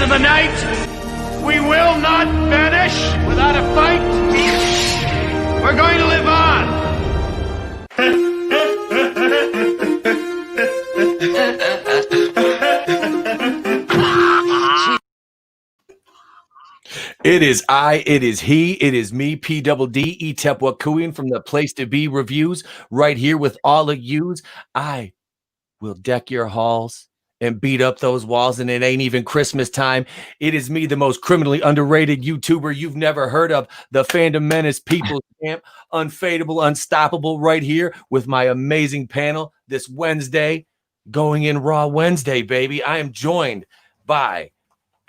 into the night. We will not vanish without a fight. We're going to live on. It is I, it is he, it is me, P-double-D, E-Tep-Wakuian from the Place to Be Reviews, right here with all of yous. I will deck your halls and beat up those walls, and it ain't even Christmas time. It is me, the most criminally underrated YouTuber you've never heard of, the FANDOM Menace People's Champ, unfadable, unstoppable, right here with my amazing panel this Wednesday, going in Raw Wednesday, baby. I am joined by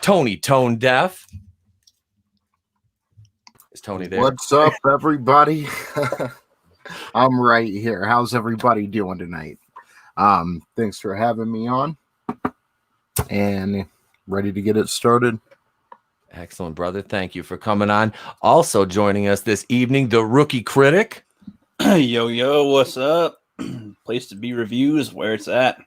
Tony ToneDef. Is Tony there? What's up, everybody? I'm right here. How's everybody doing tonight? Thanks for having me on, and ready to get it started. Excellent, brother. Thank you for coming on. Also joining us this evening, the rookie critic. Yo, what's up? Place to Be Reviews, where it's at.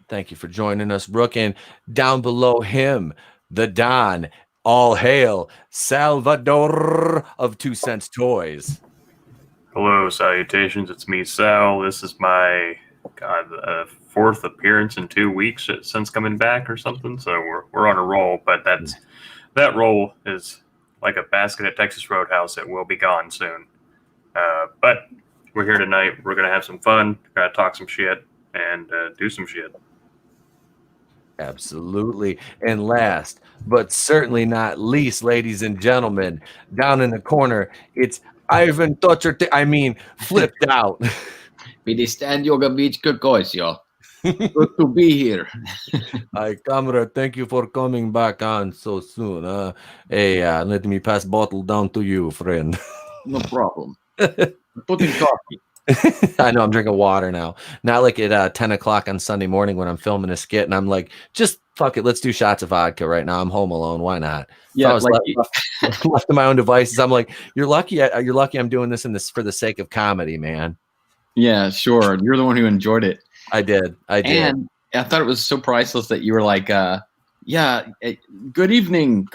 Thank you for joining us, Rook. And down below him, the Don. All hail Salvador of 2 Cents Toys. Hello, salutations. It's me, Sal. This is my fourth appearance in 2 weeks since coming back or something. So we're on a roll, but that roll is like a basket at Texas Roadhouse. It will be gone soon. But we're here tonight. We're gonna have some fun. We're gonna talk some shit and do some shit. Absolutely. And last, but certainly not least, ladies and gentlemen, down in the corner, it's Ivan Flipp Doubt. Stand Yoga Beach Kokois, yo. Good to be here. Hi, camera. Thank you for coming back on so soon. Hey, let me pass bottle down to you, friend. No problem. Putting coffee. I know, I'm drinking water now. Not like at 10 o'clock on Sunday morning when I'm filming a skit and I'm like, just fuck it, let's do shots of vodka right now. I'm home alone. Why not? Yeah, I was left to my own devices. I'm like, you're lucky I'm doing this for the sake of comedy, man. Yeah, sure. You're the one who enjoyed it. I did. And I thought it was so priceless that you were like, good evening,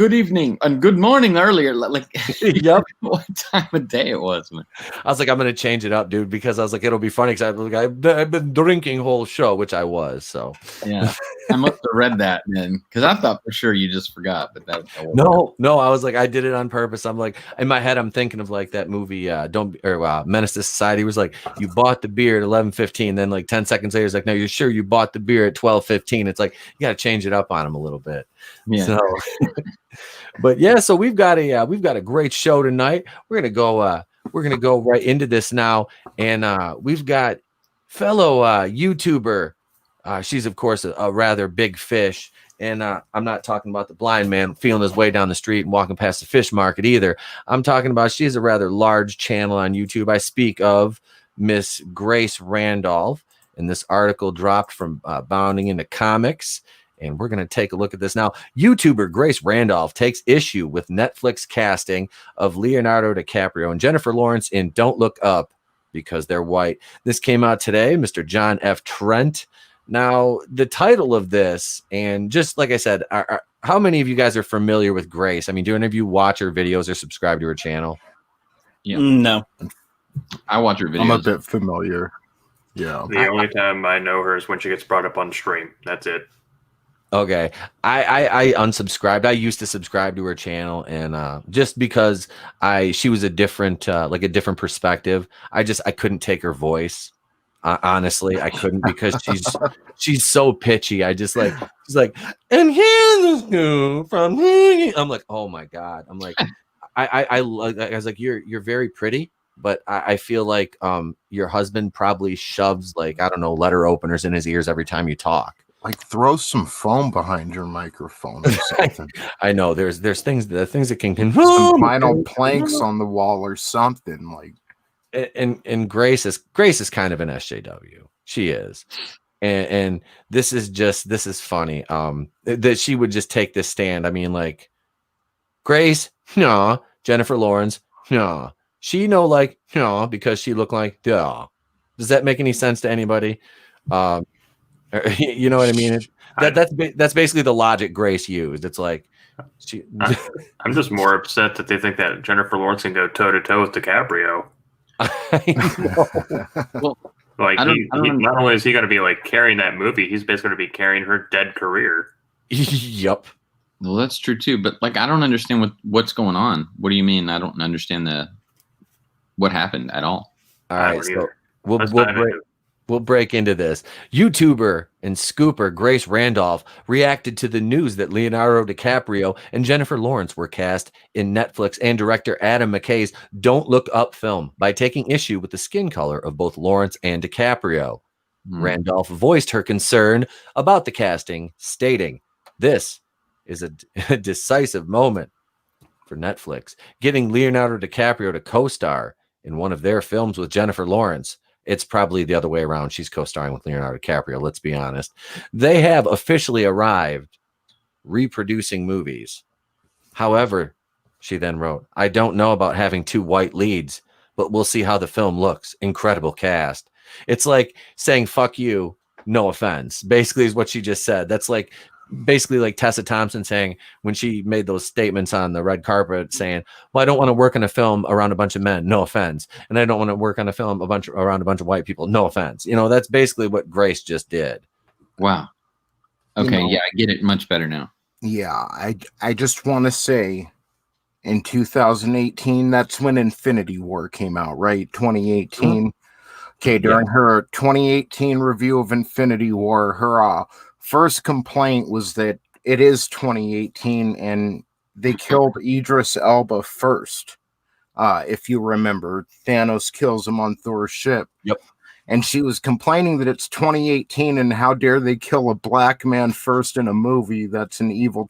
and good morning earlier. Like, yep. What time of day it was, man. I was like, I'm going to change it up, dude, because I was like, it'll be funny because I've been drinking whole show, which I was. So, yeah, I must have read that, man, because I thought for sure you just forgot. But that no, I was like, I did it on purpose. I'm like, in my head, I'm thinking of like that movie, Menace to Society. Was like, you bought the beer at 11:15, then like 10 seconds later, it's like, no, you're sure you bought the beer at 12:15? It's like you got to change it up on them a little bit. Yeah. So, but yeah, so we've got a great show tonight. We're gonna go right into this now, and we've got fellow YouTuber. She's of course a rather big fish, and I'm not talking about the blind man feeling his way down the street and walking past the fish market either. I'm talking about she's a rather large channel on YouTube. I speak of Miss Grace Randolph, and this article dropped from Bounding into Comics. And we're going to take a look at this now. YouTuber Grace Randolph takes issue with Netflix casting of Leonardo DiCaprio and Jennifer Lawrence in Don't Look Up because they're white. This came out today, Mr. John F. Trent. Now, the title of this, and just like I said, how many of you guys are familiar with Grace? I mean, do any of you watch her videos or subscribe to her channel? Yeah. No. I watch her videos. I'm a bit familiar. Yeah. The only time I know her is when she gets brought up on stream. That's it. Okay, I unsubscribed. I used to subscribe to her channel, and just because she was a different perspective. I couldn't take her voice. Honestly, I couldn't because she's so pitchy. She's like, and here's the from here. I'm like, oh my god. I'm like, I was like, you're very pretty, but I feel like your husband probably shoves like, I don't know, letter openers in his ears every time you talk. Like throw some foam behind your microphone or something. I know there's things that can some vinyl planks on the wall or something like. And Grace is kind of an SJW. She is, and this is funny. That she would just take this stand. I mean, like Grace, no. Jennifer Lawrence, no. She because she looked like, duh. Does that make any sense to anybody? You know what I mean? That's basically the logic Grace used. It's like she. I'm just more upset that they think that Jennifer Lawrence can go toe to toe with DiCaprio. I know. Well, Like, I don't not only is he going to be like carrying that movie, he's basically going to be carrying her dead career. Yep. well, that's true too. But like, I don't understand what's going on. What do you mean? I don't understand what happened at all. All I right, don't so either. we'll Let's we'll dive break, into it. we'll break into this. YouTuber and scooper Grace Randolph reacted to the news that Leonardo DiCaprio and Jennifer Lawrence were cast in Netflix and director Adam McKay's Don't Look Up film by taking issue with the skin color of both Lawrence and DiCaprio. Randolph voiced her concern about the casting, stating, "This is a decisive moment for Netflix, getting Leonardo DiCaprio to co-star in one of their films with Jennifer Lawrence. It's probably the other way around. She's co-starring with Leonardo DiCaprio, let's be honest. They have officially arrived reproducing movies. However," she then wrote, "I don't know about having two white leads, but we'll see how the film looks. Incredible cast." It's like saying fuck you, no offense, basically is what she just said. That's like basically like Tessa Thompson saying when she made those statements on the red carpet saying, well, I don't want to work in a film around a bunch of men, no offense, and I don't want to work on a film around a bunch of white people, no offense. You know, that's basically what Grace just did. Wow. Okay, You know, yeah, I get it much better now. Yeah, I just want to say in 2018, that's when Infinity War came out, right? 2018. Okay, during her 2018 review of Infinity War, her first complaint was that it is 2018 and they killed Idris Elba first. If you remember, Thanos kills him on Thor's ship. Yep. And she was complaining that it's 2018 and how dare they kill a black man first in a movie that's an evil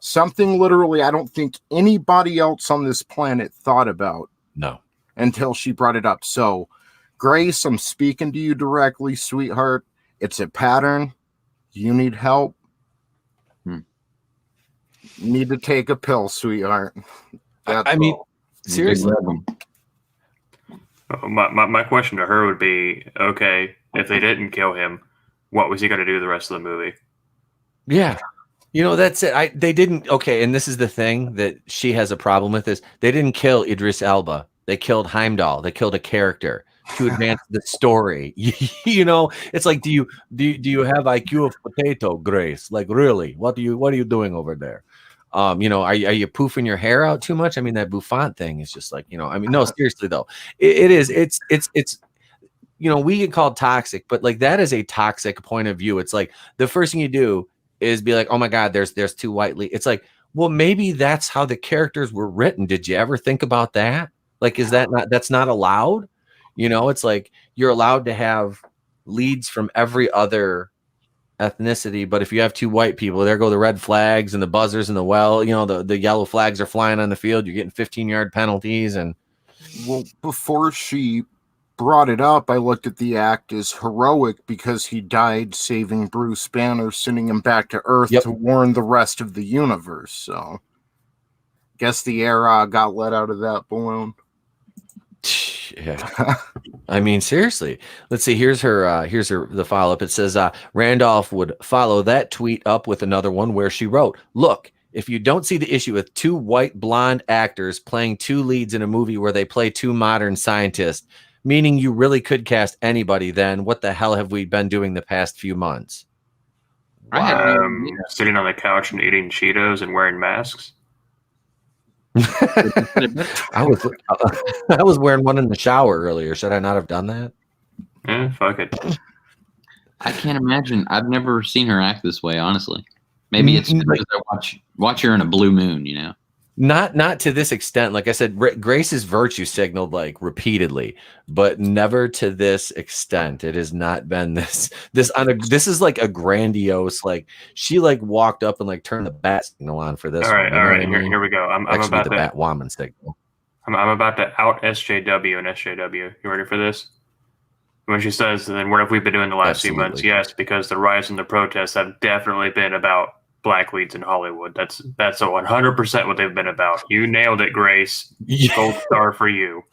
something literally I don't think anybody else on this planet thought about. No. Until she brought it up. So, Grace, I'm speaking to you directly, sweetheart. It's a pattern. You need help. You need to take a pill, sweetheart. I mean, seriously. My question to her would be, okay, if they didn't kill him, what was he going to do the rest of the movie? Yeah. You know, that's it. They didn't. Okay. And this is the thing that she has a problem with is they didn't kill Idris Elba. They killed Heimdall. They killed a character to advance the story. You know, it's like, do you have IQ of potato, Grace? Like, really? What are you doing over there? You know, are you poofing your hair out too much? I mean, that bouffant thing is just like, you know, I mean, no, seriously though, it's you know, we get called toxic, but like that is a toxic point of view. It's like the first thing you do is be like, oh my God, there's two white leads. It's like, well, maybe that's how the characters were written. Did you ever think about that? Like, that's not allowed? You know, it's like you're allowed to have leads from every other ethnicity, but if you have two white people, there go the red flags and the buzzers and the you know, the yellow flags are flying on the field. You're getting 15-yard penalties. And well, before she brought it up, I looked at the act as heroic because he died saving Bruce Banner, sending him back to Earth to warn the rest of the universe. So, guess the air got let out of that balloon. Yeah. I mean, seriously. Let's see. Here's the follow-up. It says Randolph would follow that tweet up with another one where she wrote, "Look, if you don't see the issue with two white blonde actors playing two leads in a movie where they play two modern scientists, meaning you really could cast anybody, then what the hell have we been doing the past few months?" Sitting on the couch and eating Cheetos and wearing masks. I was wearing one in the shower earlier. Should I not have done that? Fuck it. I can't imagine. I've never seen her act this way, honestly. Maybe it's because I watch her in a blue moon, you know. Not to this extent. Like I said, Grace is virtue signaled like repeatedly, but never to this extent. It has not been this is like a grandiose, like she like walked up and like turned the bat signal on for this. All right. Here we go. I'm about the to bat woman signal. I'm about to out SJW and SJW. You ready for this? When she says, "Then what have we been doing the last few months?" Yes, because the riots and the protests have definitely been about black leads in Hollywood. That's 100% what they've been about. You nailed it, Grace. Gold star for you.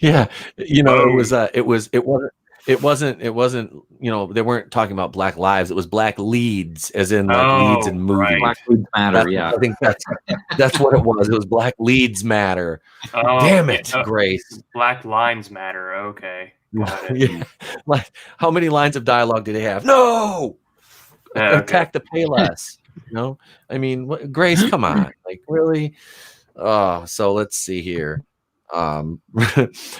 Yeah, it wasn't, they weren't talking about black lives. It was black leads, as in like leads in movies. Right. Black Lives Matter. Yeah. I think that's what it was. It was black leads matter. Oh, Damn it, yeah, Grace. Black lines matter. Okay. Got it. Yeah. Like, how many lines of dialogue do they have? No, attack the Payless. I mean, Grace, come on, like really. So let's see here.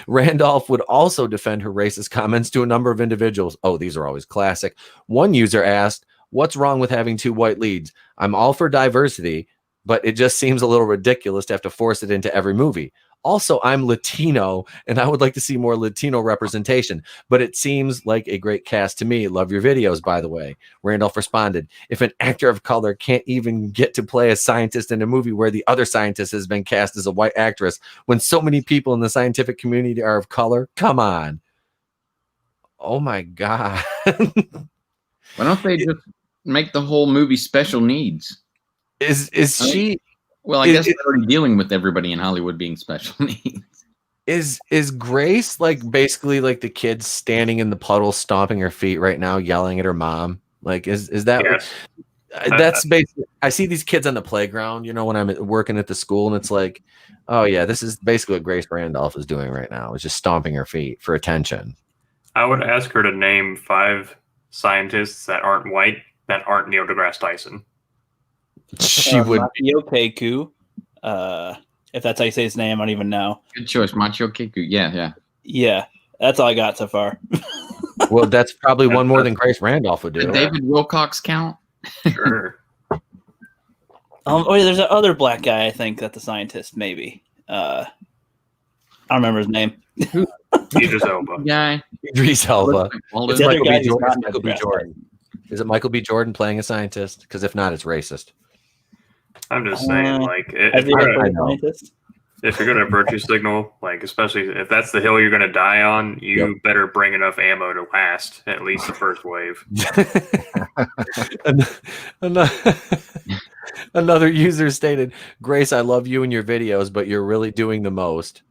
Randolph would also defend her racist comments to a number of individuals. Oh, these are always classic. One user asked, "What's wrong with having 2 white leads? I'm all for diversity, but it just seems a little ridiculous to have to force it into every movie. Also, I'm Latino, and I would like to see more Latino representation, but it seems like a great cast to me. Love your videos, by the way." Randolph responded, "If an actor of color can't even get to play a scientist in a movie where the other scientist has been cast as a white actress, when so many people in the scientific community are of color, come on." Oh my God. Why don't they just make the whole movie special needs? Is she... Well, I guess they're already dealing with everybody in Hollywood being special needs. Is Grace like basically like the kid standing in the puddle, stomping her feet right now, yelling at her mom? Like, is that? Yes. That's basically. I see these kids on the playground, when I'm working at the school, and it's like, oh yeah, this is basically what Grace Randolph is doing right now. Is just stomping her feet for attention. I would ask her to name 5 scientists that aren't white that aren't Neil deGrasse Tyson. She would. Yokeku. If that's how you say his name, I don't even know. Good choice, Machio Kiku. Yeah. Yeah, that's all I got so far. Well, that's probably one more than Grace Randolph would do. Did David Wilcox count? Sure. There's that other black guy, I think, that's the scientist, maybe. I don't remember his name. Idris Elba. Guy. Idris Elba. It's the other guy who's not Michael B. Jordan. Is it Michael B. Jordan playing a scientist? Because if not, it's racist. I'm just saying, like, Have you ever played a scientist? if you're going to virtue signal, like, especially if that's the hill you're going to die on, you better bring enough ammo to last at least the first wave. Another user stated, "Grace, I love you and your videos, but you're really doing the most.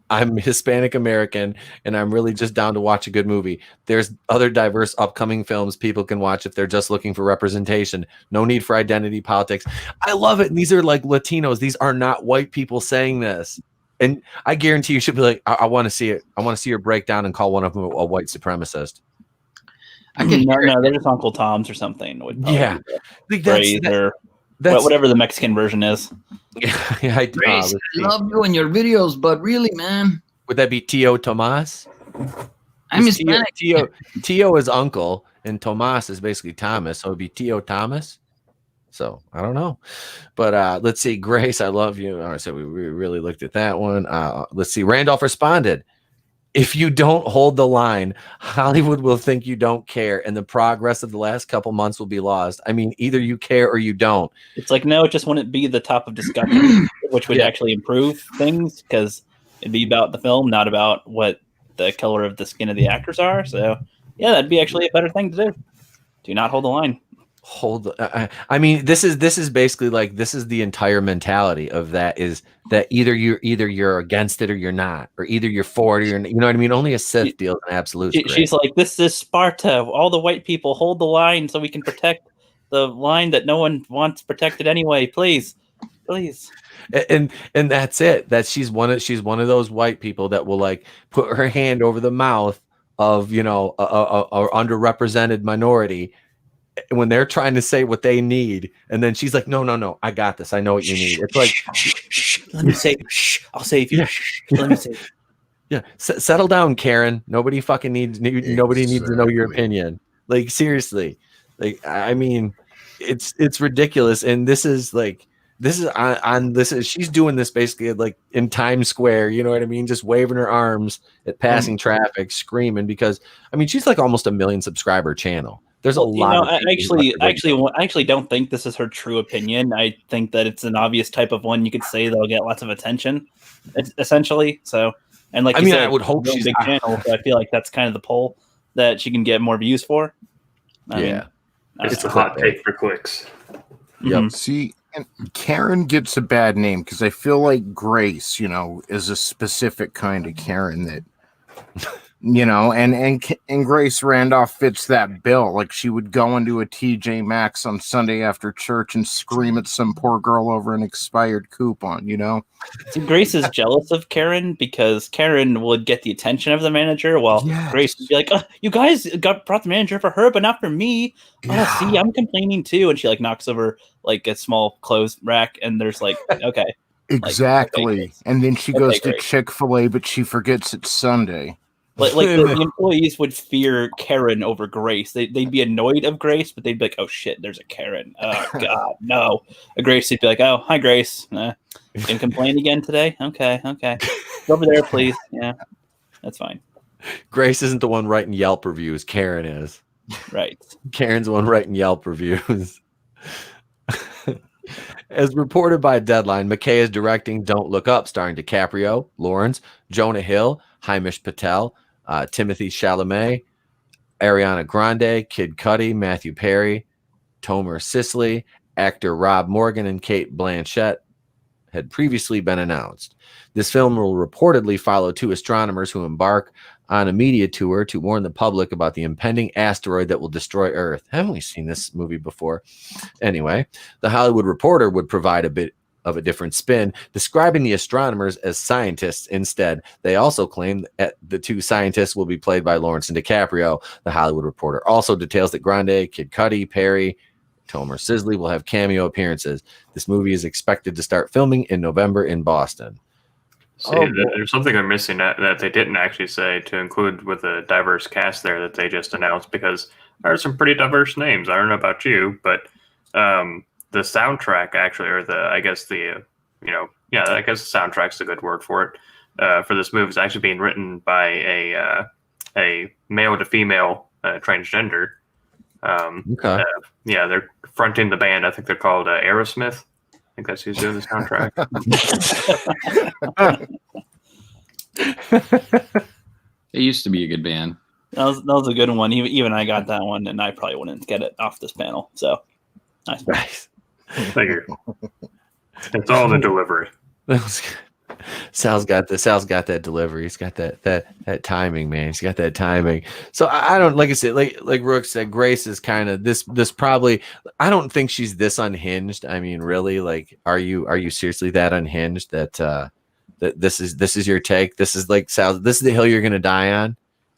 I'm Hispanic American, and I'm really just down to watch a good movie. There's other diverse upcoming films people can watch if they're just looking for representation. No need for identity politics." I love it. And these are like Latinos. These are not white people saying this. And I guarantee you should be like, I want to see it. I want to see your breakdown and call one of them a white supremacist. No, they're just Uncle Tom's or something. Yeah. That's whatever the Mexican version is. Yeah, Grace, I love you and your videos, but really, man. Would that be Tio Tomas? I'm Hispanic. Tio is uncle, and Tomas is basically Thomas, so it'd be Tio Thomas. So I don't know, but let's see. Grace, I love you. All right, so we really looked at that one. Let's see. Randolph responded, "If you don't hold the line, Hollywood will think you don't care, and the progress of the last couple months will be lost. I mean, either you care or you don't." It's like, no, it just wouldn't be the top of discussion, which would actually improve things, because it'd be about the film, not about what the color of the skin of the actors are. So, yeah, that'd be actually a better thing to do. Do not hold the line. I mean, this is basically like, this is the entire mentality of that, is that either you're against it or you're not, or either you're for it or you're, you know what I mean? Only a Sith deals in absolutes. She's like, this is Sparta. All the white people hold the line so we can protect the line that no one wants protected anyway. Please. And that's it. That she's one of those white people that will like put her hand over the mouth of, a underrepresented minority when they're trying to say what they need, and then she's like, no, I got this. I know what you need. It's like, let me say, I'll save you. Let me say. Yeah, settle down, Karen. Nobody fucking needs. Nobody needs to know your opinion. Like, seriously. Like, I mean, it's ridiculous. And this is she's doing this basically like in Times Square. You know what I mean? Just waving her arms at passing traffic, screaming, because I mean, she's like almost a 1 million subscriber channel. There's a lot. I actually don't think this is her true opinion. I think that it's an obvious type of one you could say that'll get lots of attention, essentially. So, and like, I would hope she's a big channel. So I feel like that's kind of the poll that she can get more views for. It's a hot take for clicks. Yep. See, Karen gets a bad name because I feel like Grace, is a specific kind of Karen that, and Grace Randolph fits that bill. Like she would go into a TJ Maxx on Sunday after church and scream at some poor girl over an expired coupon, See, Grace is jealous of Karen because Karen would get the attention of the manager, while Grace would be like, "Oh, you guys brought the manager for her, but not for me. Yeah. Oh, see, I'm complaining too." And she like knocks over like a small clothes rack, and there's like, okay, exactly. Like, okay, and then she goes to great. Chick-fil-A, but she forgets it's Sunday. Like the employees would fear Karen over Grace. They'd be annoyed of Grace, but they'd be like, "Oh shit, there's a Karen. Oh god, no." A Grace would be like, "Oh, hi Grace. Gonna complain again today? Okay. Go over there, please. Yeah, that's fine." Grace isn't the one writing Yelp reviews. Karen is. Right. Karen's the one writing Yelp reviews. As reported by Deadline, McKay is directing Don't Look Up, starring DiCaprio, Lawrence, Jonah Hill, Hamish Patel, Timothy Chalamet, Ariana Grande, Kid Cudi, Matthew Perry, Tomer Sisley, actor Rob Morgan, and Kate Blanchett had previously been announced. This film will reportedly follow two astronomers who embark on a media tour to warn the public about the impending asteroid that will destroy Earth. Haven't we seen this movie before? Anyway, The Hollywood Reporter would provide a bit of a different spin, describing the astronomers as scientists instead. They also claim that the two scientists will be played by Lawrence and DiCaprio. The Hollywood Reporter also details that Grande, Kid Cudi, Perry, Tomer Sisley will have cameo appearances. This movie is expected to start filming in November in Boston. See, there's something I'm missing that they didn't actually say to include with a diverse cast there that they just announced, because there are some pretty diverse names. I don't know about you, but the soundtrack actually, or I guess the soundtrack's a good word for it. For this movie is actually being written by a male to female transgender. Okay. They're fronting the band. I think they're called Aerosmith. I think that's who's doing the soundtrack. It used to be a good band. That was a good one. Even I got that one, and I probably wouldn't get it off this panel. So nice. Thank you. It's all the delivery. That was good. Sal's got that delivery. He's got that timing, man. He's got that timing. So I don't, like I said, like Rook said, Grace is kind of this probably. I don't think she's this unhinged. I mean, really, like, are you seriously that unhinged that that this is your take? This is like Sal. This is the hill you're gonna die on.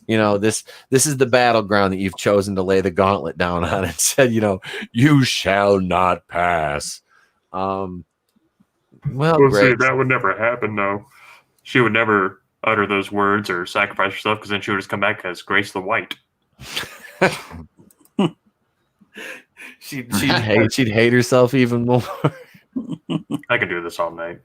This is the battleground that you've chosen to lay the gauntlet down on and said, you shall not pass. Well, see, that would never happen, though. She would never utter those words or sacrifice herself, because then she would just come back as Grace the White. she'd hate herself even more. I could do this all night.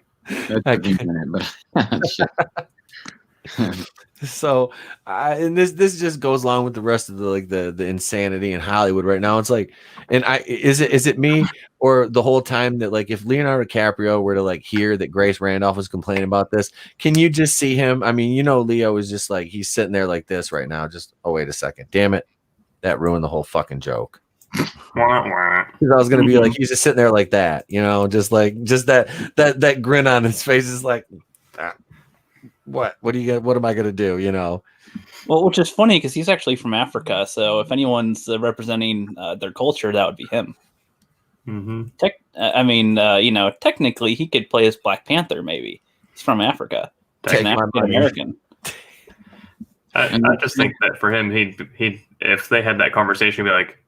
So, and this just goes along with the rest of the insanity in Hollywood right now. It's like, and is it me, or the whole time that, like, if Leonardo DiCaprio were to like hear that Grace Randolph was complaining about this, can you just see him? I mean, Leo is just like, he's sitting there like this right now. Just, oh, wait a second, damn it, that ruined the whole fucking joke. Because I was gonna be like, he's just sitting there like that, just that grin on his face is like, what do you got? What am I gonna do? Well, which is funny because he's actually from Africa, so if anyone's representing their culture, that would be him. Mm-hmm. Technically, he could play as Black Panther. Maybe he's from Africa. He's an African American. I just think that for him, he'd if they had that conversation, he'd be like,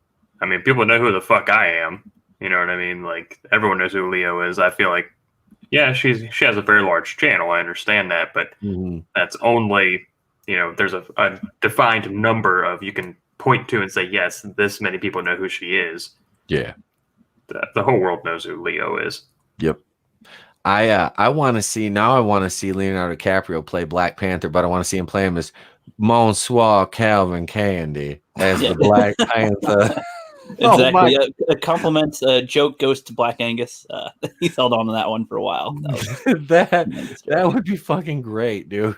I mean, people know who the fuck I am. You know what I mean? Like, everyone knows who Leo is. I feel like, yeah, she has a very large channel. I understand that, but that's only, there's a defined number of you can point to and say, yes, this many people know who she is. Yeah. The whole world knows who Leo is. Yep. I want to see Leonardo DiCaprio play Black Panther, but I want to see him play him as Monsieur Calvin Candy as the Black Panther. Exactly. A compliment joke goes to Black Angus. He's held on to that one for a while. That would be fucking great, dude.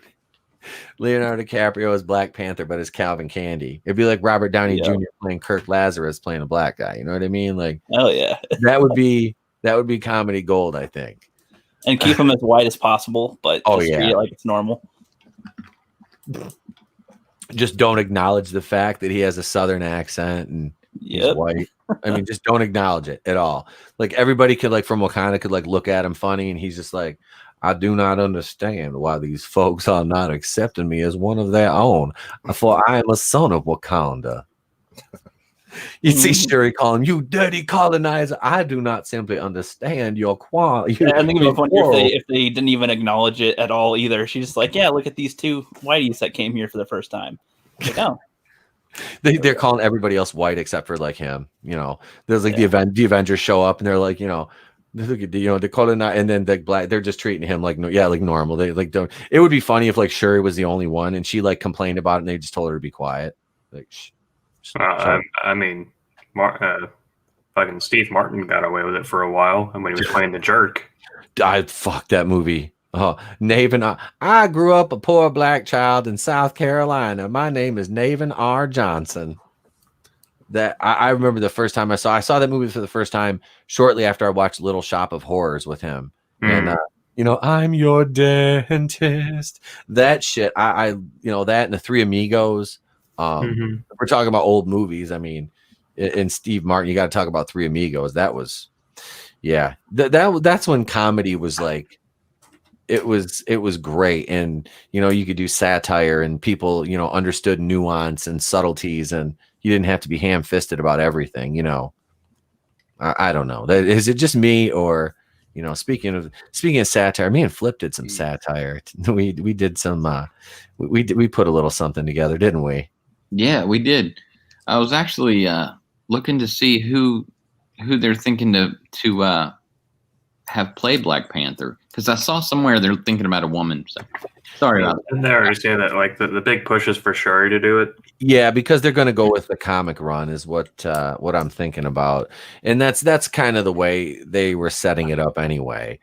Leonardo DiCaprio as Black Panther, but as Calvin Candy. It'd be like Robert Downey Jr. playing Kirk Lazarus playing a black guy. You know what I mean? Like, oh yeah, that would be That would be comedy gold, I think. And keep them as white as possible, but just treat it like it's normal. Just don't acknowledge the fact that he has a Southern accent and he's white. I mean, just don't acknowledge it at all. Like everybody could like from Wakanda could like look at him funny, and he's just like, I do not understand why these folks are not accepting me as one of their own, for I am a son of Wakanda. You see Shuri call him, you dirty colonizer. I do not simply understand your I think it'd be funny if they didn't even acknowledge it at all either. She's just like, yeah, look at these two whiteys that came here for the first time. Like, oh. They're calling everybody else white except for like him. You know, there's like the Avengers show up and they're like, you know, look at the colonizer, and then the black, they're just treating him like like normal. They like don't. It would be funny if like Shuri was the only one and she like complained about it and they just told her to be quiet. Like, I mean, fucking Steve Martin got away with it for a while, and when he was playing the jerk, fuck that movie. Navin, I grew up a poor black child in South Carolina. My name is Navin R. Johnson. That I remember the first time I saw that movie for the first time shortly after I watched Little Shop of Horrors with him, and you know, I'm your dentist. That shit, I you know, that and the Three Amigos. We're talking about old movies. I mean, in Steve Martin, you got to talk about Three Amigos. That was, that's when comedy was like, it was great. And, you know, you could do satire and people, you know, understood nuance and subtleties, and you didn't have to be ham-fisted about everything, you know. I don't know. Is it just me, or, you know, speaking of satire, me and Flipp did some satire. We did some, we put a little something together, didn't we? Yeah, we did. I was actually looking to see who they're thinking to have play Black Panther, because I saw somewhere they're thinking about a woman. So sorry about that. Didn't they already say that like the big push is for Shuri to do it? Yeah, because they're going to go with the comic run is what I'm thinking about, and that's kind of the way they were setting it up anyway.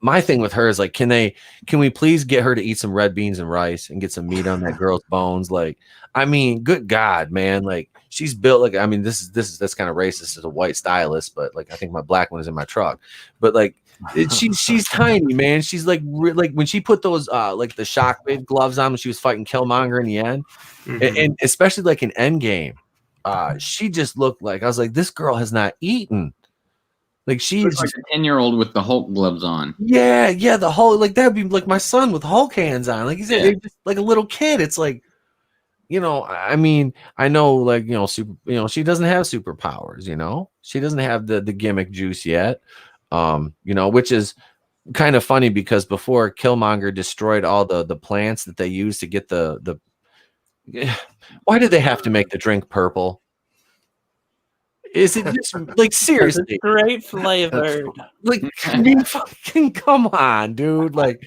My thing with her is like, can we please get her to eat some red beans and rice and get some meat on that girl's bones? Like, I mean, good God, man. Like, she's built like, I mean, that's kind of racist as a white stylist, but like, I think my black one is in my truck, but like, she's tiny, man. She's like when she put those, like the shock wave gloves on when she was fighting Killmonger in the end, and especially like in Endgame, she just looked like, I was like, this girl has not eaten. Like she's like a 10-year-old with the Hulk gloves on. Yeah, the Hulk, like that'd be like my son with Hulk hands on. Like he's just like a little kid. It's like, you know, I mean, I know, like, you know, she doesn't have superpowers, you know, she doesn't have the gimmick juice yet. You know, which is kind of funny because before Killmonger destroyed all the plants that they used to get the why did they have to make the drink purple? Is it just like seriously great flavored? Like, I mean, fucking come on, dude. Like,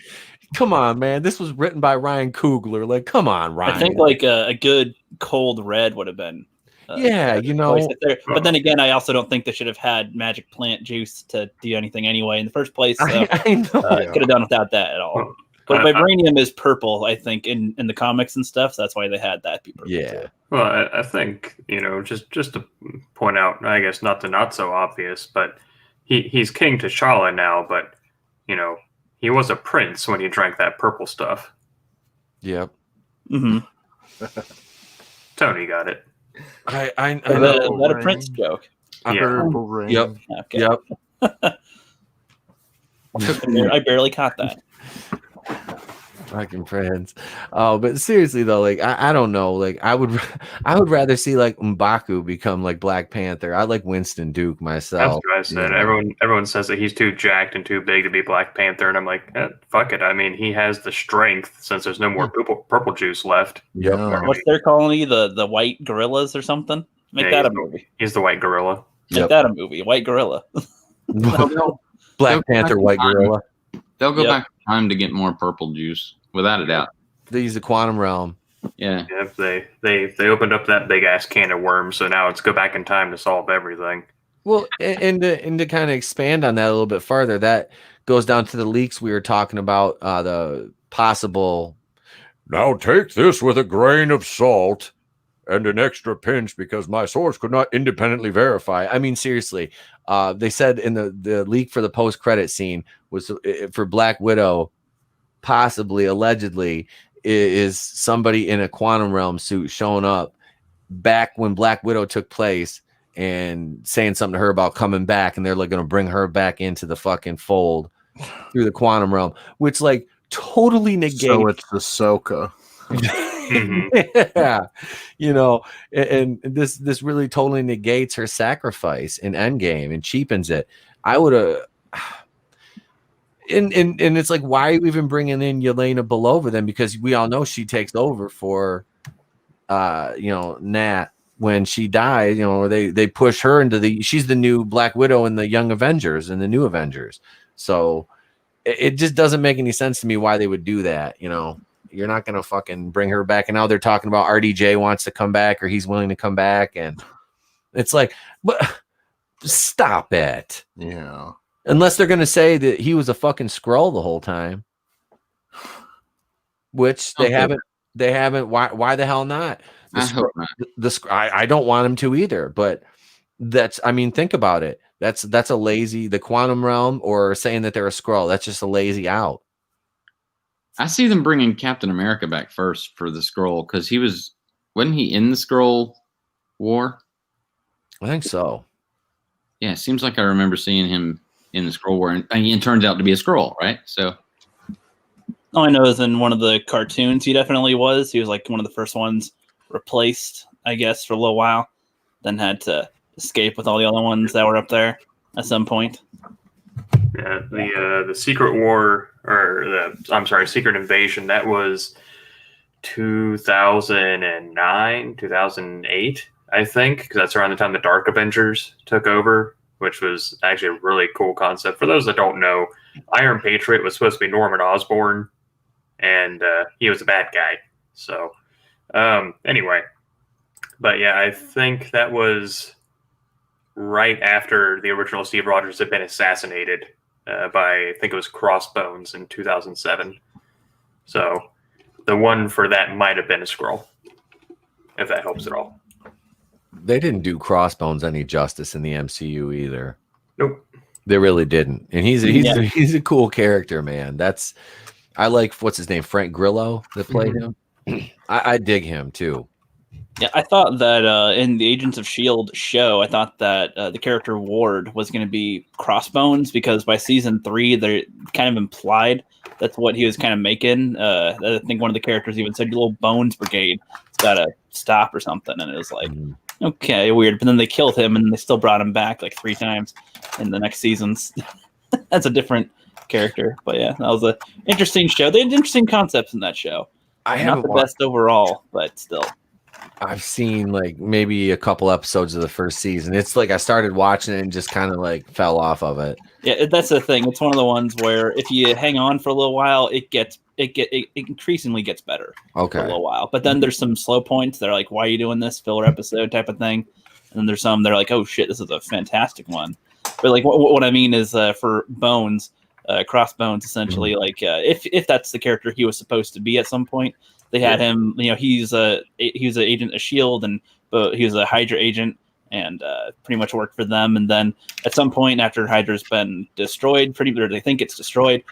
come on, man. This was written by Ryan Coogler. Like, come on, Ryan. I think like a good cold red would have been. You know. But then again, I also don't think they should have had magic plant juice to do anything anyway in the first place. So I know. Could have done without that at all. But vibranium is purple, I think, in the comics and stuff. So that's why they had that. Yeah. Well, I think, you know, just to point out, I guess not so obvious, but he's King T'Challa now, but, you know, he was a prince when he drank that purple stuff. Yep. Tony got it. I know. Is that a Prince joke? Yeah. Yep. Okay. Yep. I barely caught that. Fucking friends. Oh, but seriously though, like I don't know, like I would rather see like M'Baku become like Black Panther. I like Winston Duke myself. That's what I said. Yeah. Everyone says that he's too jacked and too big to be Black Panther, and I'm like, fuck it. I mean, he has the strength since there's no more purple juice left. Yep. What's their colony? The white gorillas or something? Make that a movie. He's the white gorilla. Make that a movie. White gorilla. Black Panther, white gorilla. They'll go back in time to get more purple juice, without a doubt. They use the quantum realm. Yeah. They opened up that big ass can of worms, so now it's go back in time to solve everything. Well, and to kind of expand on that a little bit further, that goes down to the leaks we were talking about, the possible. Now take this with a grain of salt. and an extra pinch because my source could not independently verify. I mean, seriously, they said in the leak for the post-credit scene was for Black Widow, possibly, allegedly, is somebody in a quantum realm suit showing up back when Black Widow took place and saying something to her about coming back, and they're like going to bring her back into the fucking fold through the quantum realm, which like totally negates. So it's Ahsoka. Yeah, you know, and this really totally negates her sacrifice in Endgame and cheapens it. I would have. And it's like, why are you even bringing in Yelena Belova then? Because we all know she takes over for, Nat when she dies. You know, they push her into she's the new Black Widow in the Young Avengers and the New Avengers. So it just doesn't make any sense to me why they would do that. You know, you're not gonna fucking bring her back, and now they're talking about RDJ wants to come back or he's willing to come back, and it's like, but stop it. Yeah. Unless they're going to say that he was a fucking Skrull the whole time, which they haven't. They haven't. Why the hell not? I hope not. I don't want him to either. But think about it. That's a lazy, the quantum realm, or saying that they're a Skrull. That's just a lazy out. I see them bringing Captain America back first for the Skrull, because wasn't he in the Skrull War? I think so. Yeah, it seems like I remember seeing him in the Skrull War, and he turns out to be a Skrull, right? So, all I know is in one of the cartoons, he definitely was. He was like one of the first ones replaced, I guess, for a little while. Then had to escape with all the other ones that were up there at some point. Yeah, the Secret War, Secret Invasion. That was 2009, 2008, I think, because that's around the time the Dark Avengers took over, which was actually a really cool concept. For those that don't know, Iron Patriot was supposed to be Norman Osborn, and he was a bad guy. So, anyway. But yeah, I think that was right after the original Steve Rogers had been assassinated by, I think it was Crossbones in 2007. So, the one for that might have been a Skrull, if that helps at all. They didn't do Crossbones any justice in the MCU either. Nope. They really didn't. And he's a cool character, man. I like, what's his name, Frank Grillo that played him. I dig him too. Yeah, I thought that in the Agents of S.H.I.E.L.D. show, I thought that the character Ward was going to be Crossbones, because by season 3, they kind of implied that's what he was kind of making. I think one of the characters even said, "Your little Bones Brigade, it's got to stop," or something. And it was like, okay, weird. But then they killed him, and they still brought him back like 3 times in the next seasons. That's a different character. But yeah, that was an interesting show. They had interesting concepts in that show. Not the best overall, but still. I've seen like maybe a couple episodes of the first season. It's like I started watching it and just kind of like fell off of it. Yeah, that's the thing. It's one of the ones where if you hang on for a little while, it increasingly gets better. Okay. For a little while, but then there's some slow points. They're like, "Why are you doing this filler episode?" type of thing. And then there's some they're like, "Oh shit, this is a fantastic one." But like, what I mean is for Bones, Crossbones, essentially, like if that's the character he was supposed to be at some point. They had him, he was an agent of S.H.I.E.L.D. and he was a Hydra agent and pretty much worked for them. And then at some point after Hydra's been destroyed, they think it's destroyed,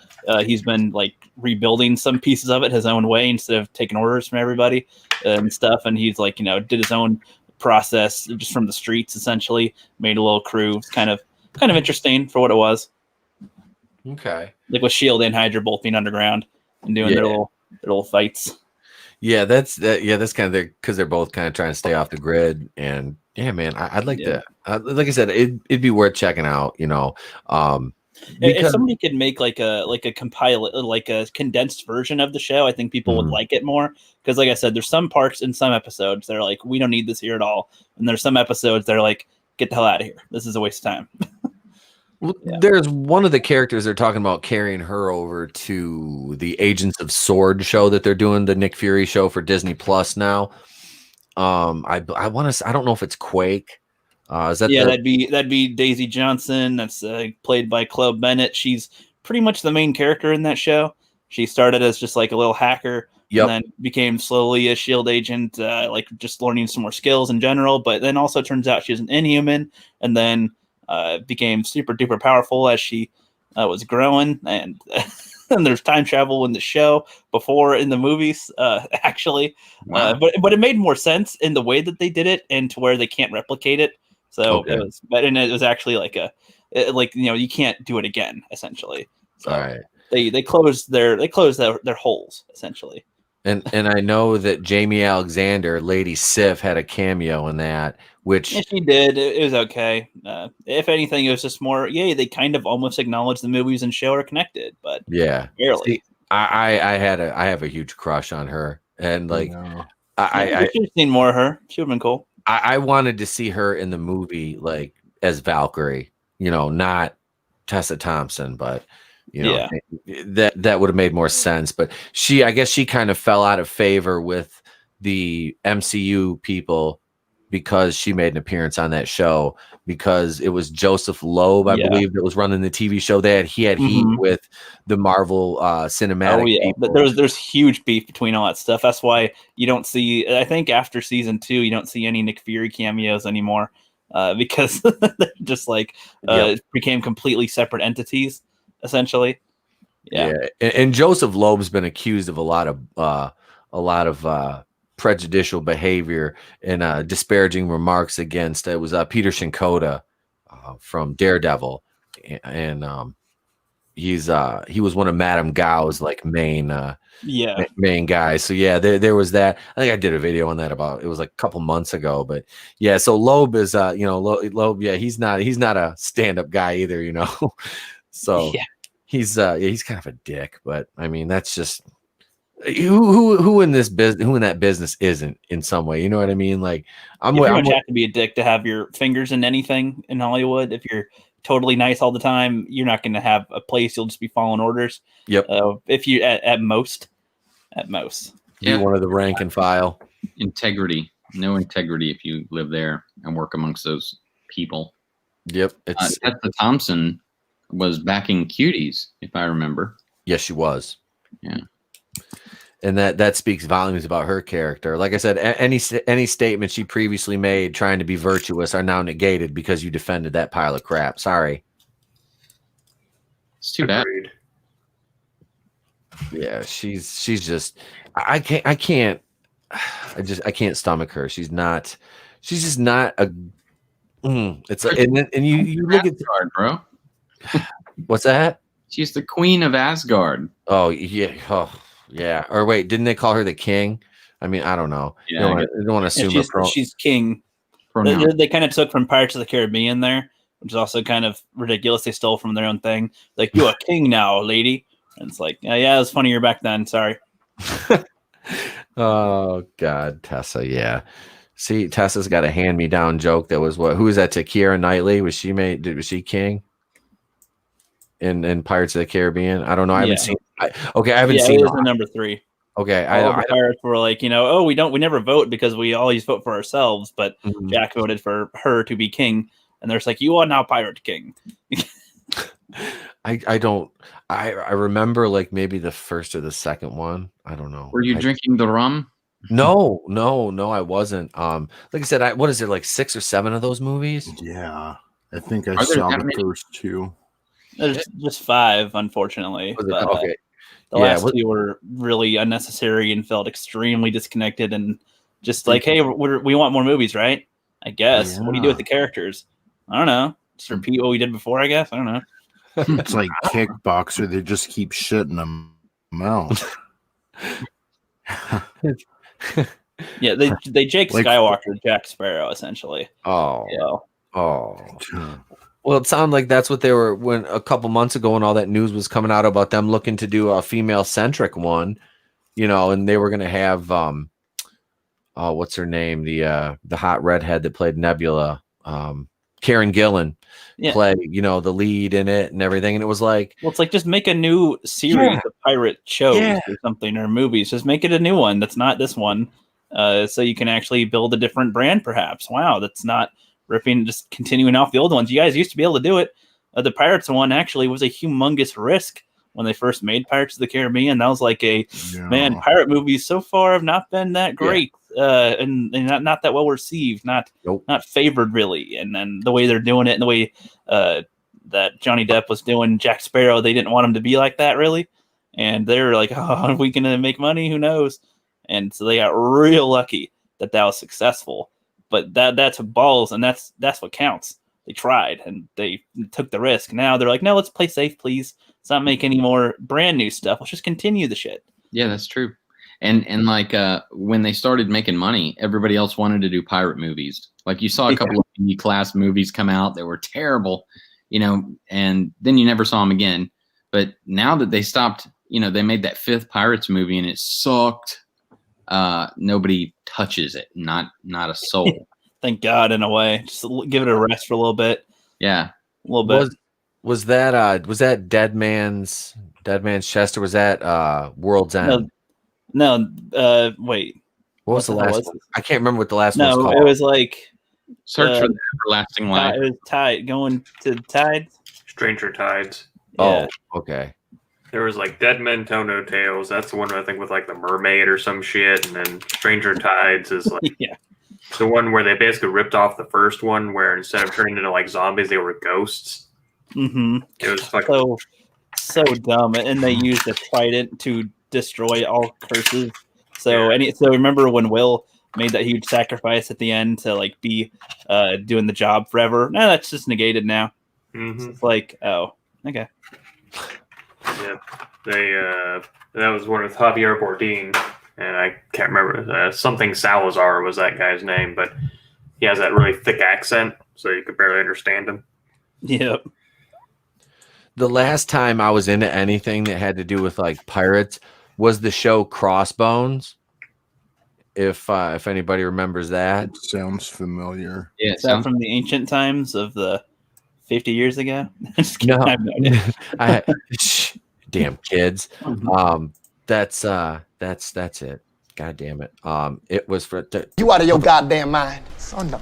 he's been like rebuilding some pieces of it his own way instead of taking orders from everybody and stuff. And he's like, did his own process just from the streets, essentially, made a little crew. It's kind of interesting for what it was. Okay. Like with S.H.I.E.L.D. and Hydra both being underground and doing their little fights. Yeah, that's kind of because they're both kind of trying to stay off the grid, and yeah, man, I'd like to. Like I said, it'd be worth checking out. If somebody could make like a compile, like a condensed version of the show, I think people would like it more. Because, like I said, there's some parts in some episodes they're like, we don't need this here at all, and there's some episodes they're like, get the hell out of here. This is a waste of time. Well, there's one of the characters they're talking about carrying her over to the Agents of S.W.O.R.D. show that they're doing, the Nick Fury show for Disney Plus now. I want to. I don't know if it's Quake. Is that? Yeah, that'd be Daisy Johnson. That's played by Chloe Bennett. She's pretty much the main character in that show. She started as just like a little hacker Yep. and then became slowly a shield agent, like just learning some more skills in general. But then also turns out she was an Inhuman, and then became super duper powerful as she was growing. And and there's time travel in the show before in the movies, actually. Wow. But it made more sense in the way that they did it, and to where they can't replicate it. So Okay. it was actually like you can't do it again, essentially. So All right. they closed their holes, essentially. And I know that Jamie Alexander, Lady Sif, had a cameo in that, which Yeah, she did. It was okay. If anything, it was just more. Yay! They kind of almost acknowledge the movies and show are connected, but yeah, barely. See, I have a huge crush on her, and like Yeah. I should have seen more of her. She would have been cool. I wanted to see her in the movie, like as Valkyrie, not Tessa Thompson, but that would have made more sense. But I guess she kind of fell out of favor with the MCU people because she made an appearance on that show, because it was Joseph Loeb, I believe, that was running the TV show. He had heat with the Marvel cinematic. Oh yeah, people. but there's huge beef between all that stuff. That's why you don't see. I think after season 2, you don't see any Nick Fury cameos anymore, because they just became completely separate entities, essentially. Yeah. And Joseph Loeb's been accused of a lot of prejudicial behavior and disparaging remarks against. It was Peter Shinkota from Daredevil, and he was one of Madame Gao's main guys. So yeah, there was that. I think I did a video on that it was like a couple months ago. But yeah, so Loeb is Loeb. Yeah, he's not a stand-up guy either. So Yeah. he's kind of a dick. But I mean, that's just who in that business isn't in some way. You know what I mean? Like you pretty much have to be a dick to have your fingers in anything in Hollywood. If you're totally nice all the time, you're not going to have a place. You'll just be following orders. Yep. If you at most, be one of the rank and file. Integrity. No integrity if you live there and work amongst those people. Yep. It's Tessa Thompson was backing Cuties, if I remember. Yes, she was. Yeah. And that speaks volumes about her character. Like I said, any statement she previously made trying to be virtuous are now negated because you defended that pile of crap. Sorry. It's too bad. Yeah, she's just I can't stomach her. She's just not a it's a, and you look at Asgard, bro. What's that? She's the queen of Asgard. Oh yeah. Oh. Yeah, or wait, didn't they call her the king? I mean, I don't know. Yeah, I don't want to assume she's king. They kind of took from Pirates of the Caribbean there, which is also kind of ridiculous. They stole from their own thing. Like, you're a king now, lady. And it's like, yeah, it was funnier back then. Sorry. Oh God, Tessa. Yeah. See, Tessa's got a hand-me-down joke. That was who was that? To Keira Knightley? Was she king? In Pirates of the Caribbean, I don't know. I haven't seen. I haven't seen. It was the number 3. Okay, the pirates were like, we never vote because we always vote for ourselves. But Jack voted for her to be king, and there's like, you are now pirate king. I don't. I remember like maybe the first or the second one. I don't know. Were you drinking the rum? No, I wasn't. Like I said, what is it, like 6 or 7 of those movies? Yeah, I think I saw the first 2. There's just 5, unfortunately. But, okay. The last 2 were really unnecessary and felt extremely disconnected and just like, hey, we want more movies, right? I guess. Yeah. What do you do with the characters? I don't know. Just repeat what we did before, I guess. I don't know. It's like Kickboxer. They just keep shitting them out. Yeah, they Jake Skywalker, Jack Sparrow, essentially. Oh. Yeah. Oh. Well, it sounded like that's what they were when a couple months ago when all that news was coming out about them looking to do a female-centric one, and they were going to have, what's her name? The hot redhead that played Nebula, Karen Gillan, play, the lead in it and everything. And it was like, well, it's like, just make a new series of pirate shows or something, or movies. Just make it a new one that's not this one, so you can actually build a different brand, perhaps. Wow, that's not ripping, just continuing off the old ones. You guys used to be able to do it. The Pirates one actually was a humongous risk when they first made Pirates of the Caribbean. That was like man, Yeah. pirate movies so far have not been that great, and not that well received, not favored really. And then the way they're doing it, and the way that Johnny Depp was doing Jack Sparrow, they didn't want him to be like that really, and they were like, oh, are we gonna make money? Who knows? And so they got real lucky that was successful. But that's balls, and that's what counts. They tried and they took the risk. Now they're like, no, let's play safe, please. Let's not make any more brand new stuff. Let's just continue the shit. Yeah, that's true. And like when they started making money, everybody else wanted to do pirate movies. Like you saw a couple of B-class movies come out that were terrible, and then you never saw them again. But now that they stopped, they made that 5th Pirates movie and it sucked. Nobody touches it. Not a soul. Thank God, in a way. Just give it a rest for a little bit. Yeah, a little bit. Was that Dead Man's Chest, or was that World's End? No. Wait. What was the last one? I can't remember what the last one was called. It was like Search for the Everlasting Life. It was Tide. Going to Tides. Stranger Tides. Yeah. Oh, okay. There was like Dead Men Tell No Tales. That's the one I think with like the mermaid or some shit, and then Stranger Tides is like the one where they basically ripped off the first one, where instead of turning into like zombies, they were ghosts. Mm-hmm. It was fucking so dumb, and they used a trident to destroy all curses. So remember when Will made that huge sacrifice at the end to like be doing the job forever? No, that's just negated now. Mm-hmm. So it's like, oh, okay. Yeah, that was one with Javier Bardem, and I can't remember something Salazar was that guy's name, but he has that really thick accent, so you could barely understand him. Yep. The last time I was into anything that had to do with like pirates was the show Crossbones. If anybody remembers that, It sounds familiar. Yeah, Is that from the ancient times of the 50 years ago? Just kidding. No. I have no idea. Damn kids. That's it. God damn it. It was for You out of your goddamn mind. Son of a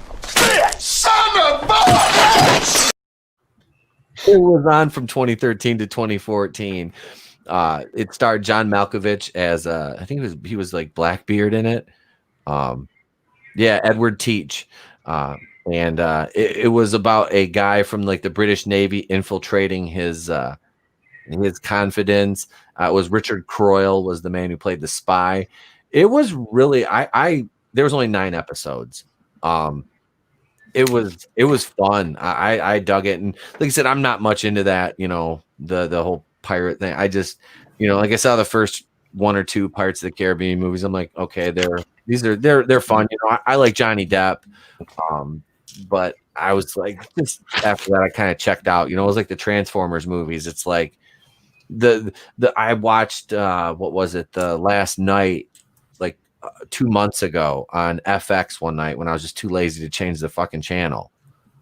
it was on from 2013 to 2014. It starred John Malkovich as I think he was like Blackbeard in it. Edward Teach. And it was about a guy from like the British Navy infiltrating his confidence. It was Richard Croyle was the man who played the spy. It was really there was only 9 episodes. It was fun. I dug it, and like I said, I'm not much into that. The whole pirate thing. I just like I saw the first 1 or 2 Pirates of the Caribbean movies. I'm like, okay, they're fun. I like Johnny Depp. But I was like, just after that, I kind of checked out. It was like the Transformers movies. It's like I watched what was it the last night, like 2 months ago on FX one night when I was just too lazy to change the fucking channel.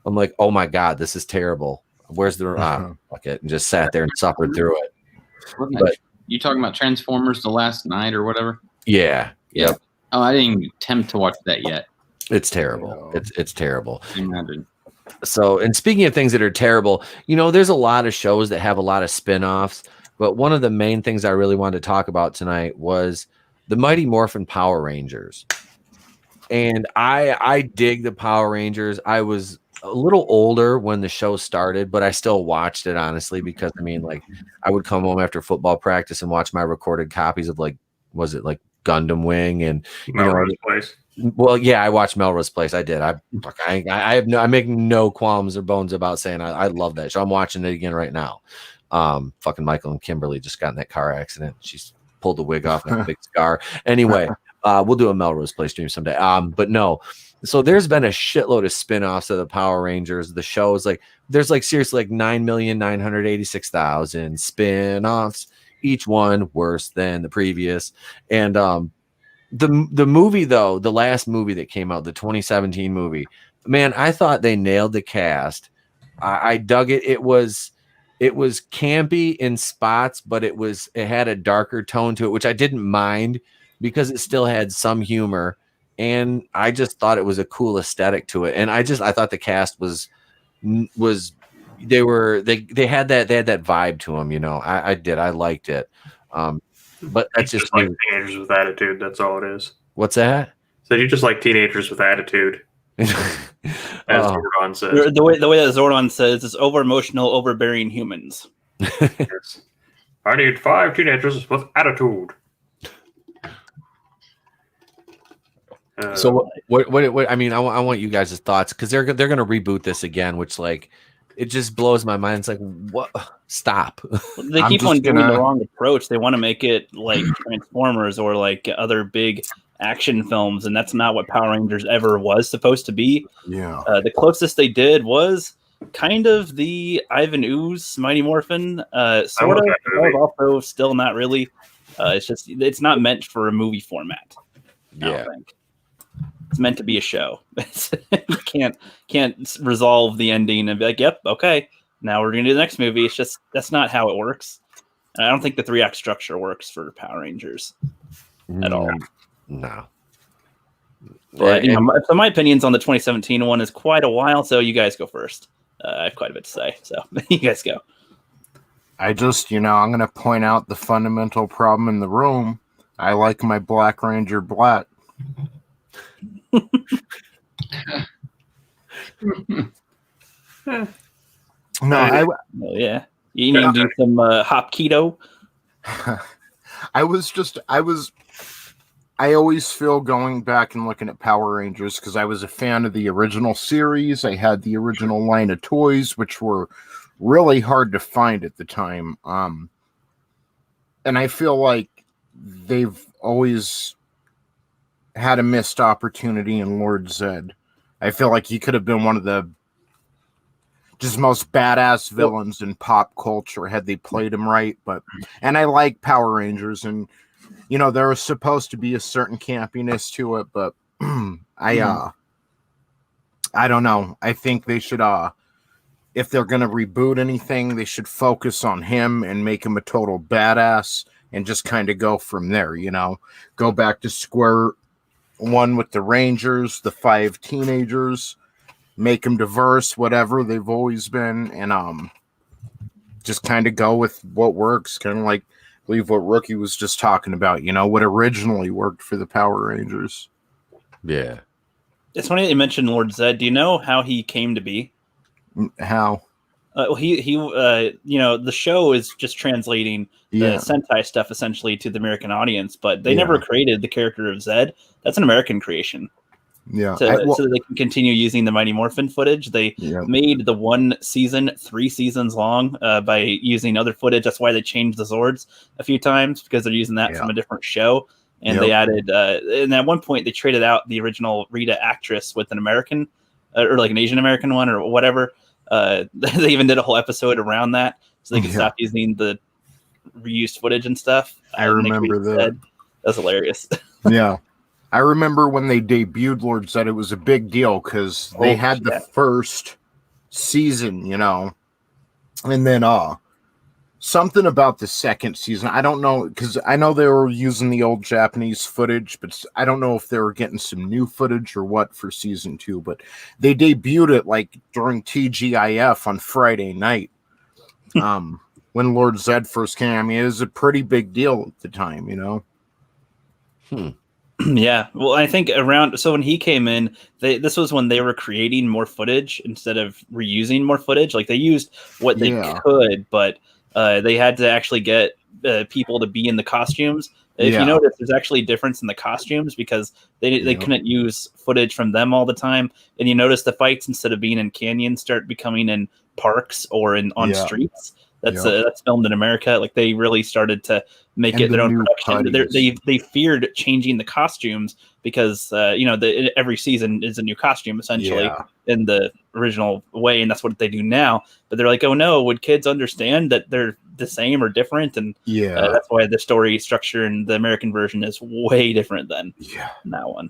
I'm like, oh my god, this is terrible. Where's the fuck it, and just sat there and suffered through it. But you talking about Transformers the last night or whatever? Yeah. Yep. Oh, I didn't even attempt to watch that yet. It's terrible. It's terrible. Imagine. So, and speaking of things that are terrible, there's a lot of shows that have a lot of spin-offs, but one of the main things I really wanted to talk about tonight was the Mighty Morphin Power Rangers. And I dig the Power Rangers. I was a little older when the show started, but I still watched it, honestly, because I would come home after football practice and watch my recorded copies of was it like Gundam Wing and Melrose Place. Well, yeah, I watched Melrose Place. I did. I make no qualms or bones about saying I love that show. I'm watching it again right now. Fucking Michael and Kimberly just got in that car accident. She's pulled the wig off and a big scar. Anyway, we'll do a Melrose Place stream someday. But no. So there's been a shitload of spin-offs of the Power Rangers. The shows there's seriously 9,986,000 spin-offs, each one worse than the previous. And the movie, though, the last movie that came out, the 2017 movie, man, I thought they nailed the cast. I dug it. It was campy in spots, but it had a darker tone to it, which I didn't mind because it still had some humor. And I just thought it was a cool aesthetic to it. And I thought the cast was they had that vibe to them, you know. I liked it. But that's just like teenagers with attitude. That's all it is. What's that? So you just like teenagers with attitude. As Zordon says. The way that Zordon says is over emotional, overbearing humans. Yes. I need 5 teenagers with attitude. So what I mean, I want you guys' thoughts, because they're gonna reboot this again, which like it just blows my mind. It's like, what? Stop. They keep on doing the wrong approach. They want to make it like Transformers or like other big action films, and that's not what Power Rangers ever was supposed to be. Yeah. The closest they did was kind of the Ivan Ooze Mighty Morphin, sort of, also still not really. It's not meant for a movie format. I don't think. It's meant to be a show. You can't resolve the ending and be like, yep, okay, now we're gonna do the next movie. It's just that's not how it works. And I don't think the 3-act structure works for Power Rangers at all. No. But, so my opinions on the 2017 one is quite a while, so you guys go first. I have quite a bit to say, so you guys go. I just, I'm going to point out the fundamental problem in the room. I like my Black Ranger black. Yeah. You need to do some hop keto. I always feel going back and looking at Power Rangers because I was a fan of the original series. I had the original line of toys, which were really hard to find at the time. And I feel like they've always had a missed opportunity in Lord Zedd. I feel like he could have been one of the just most badass villains in pop culture had they played him right. And I like Power Rangers, and there was supposed to be a certain campiness to it, but I don't know. I think they should if they're gonna reboot anything, they should focus on him and make him a total badass and just kind of go from there, go back to square one with the Rangers, the 5 teenagers, make them diverse, whatever they've always been, and just kind of go with what works, kind of like I believe what Rookie was just talking about, what originally worked for the Power Rangers. Yeah. It's funny that you mentioned Lord Zedd. Do you know how he came to be? How? Well, he the show is just translating the Sentai stuff essentially to the American audience, but they never created the character of Zedd. That's an American creation. Yeah. So that they can continue using the Mighty Morphin footage. They made the one season 3 seasons long by using other footage. That's why they changed the Zords a few times, because they're using that from a different show. And they added, and at one point they traded out the original Rita actress with an American or like an Asian American one or whatever. They even did a whole episode around that so they could stop using the reused footage and stuff. I remember that. That's hilarious. Yeah. I remember when they debuted Lord Zedd, it was a big deal because they had the first season, and then something about the second season. I don't know, because I know they were using the old Japanese footage, but I don't know if they were getting some new footage or what for season 2. But they debuted it like during TGIF on Friday night when Lord Zedd first came. I mean, it was a pretty big deal at the time, Yeah, well, I think so when he came in, this was when they were creating more footage instead of reusing more footage. Like they used what they could, but they had to actually get people to be in the costumes. If you notice, there's actually a difference in the costumes because they couldn't use footage from them all the time. And you notice the fights, instead of being in canyons, start becoming in parks or on streets. That's filmed in America. Like they really started to make it their own production. They feared changing the costumes because every season is a new costume essentially in the original way, and that's what they do now. But they're like, oh no, would kids understand that they're the same or different? And that's why the story structure in the American version is way different than that one.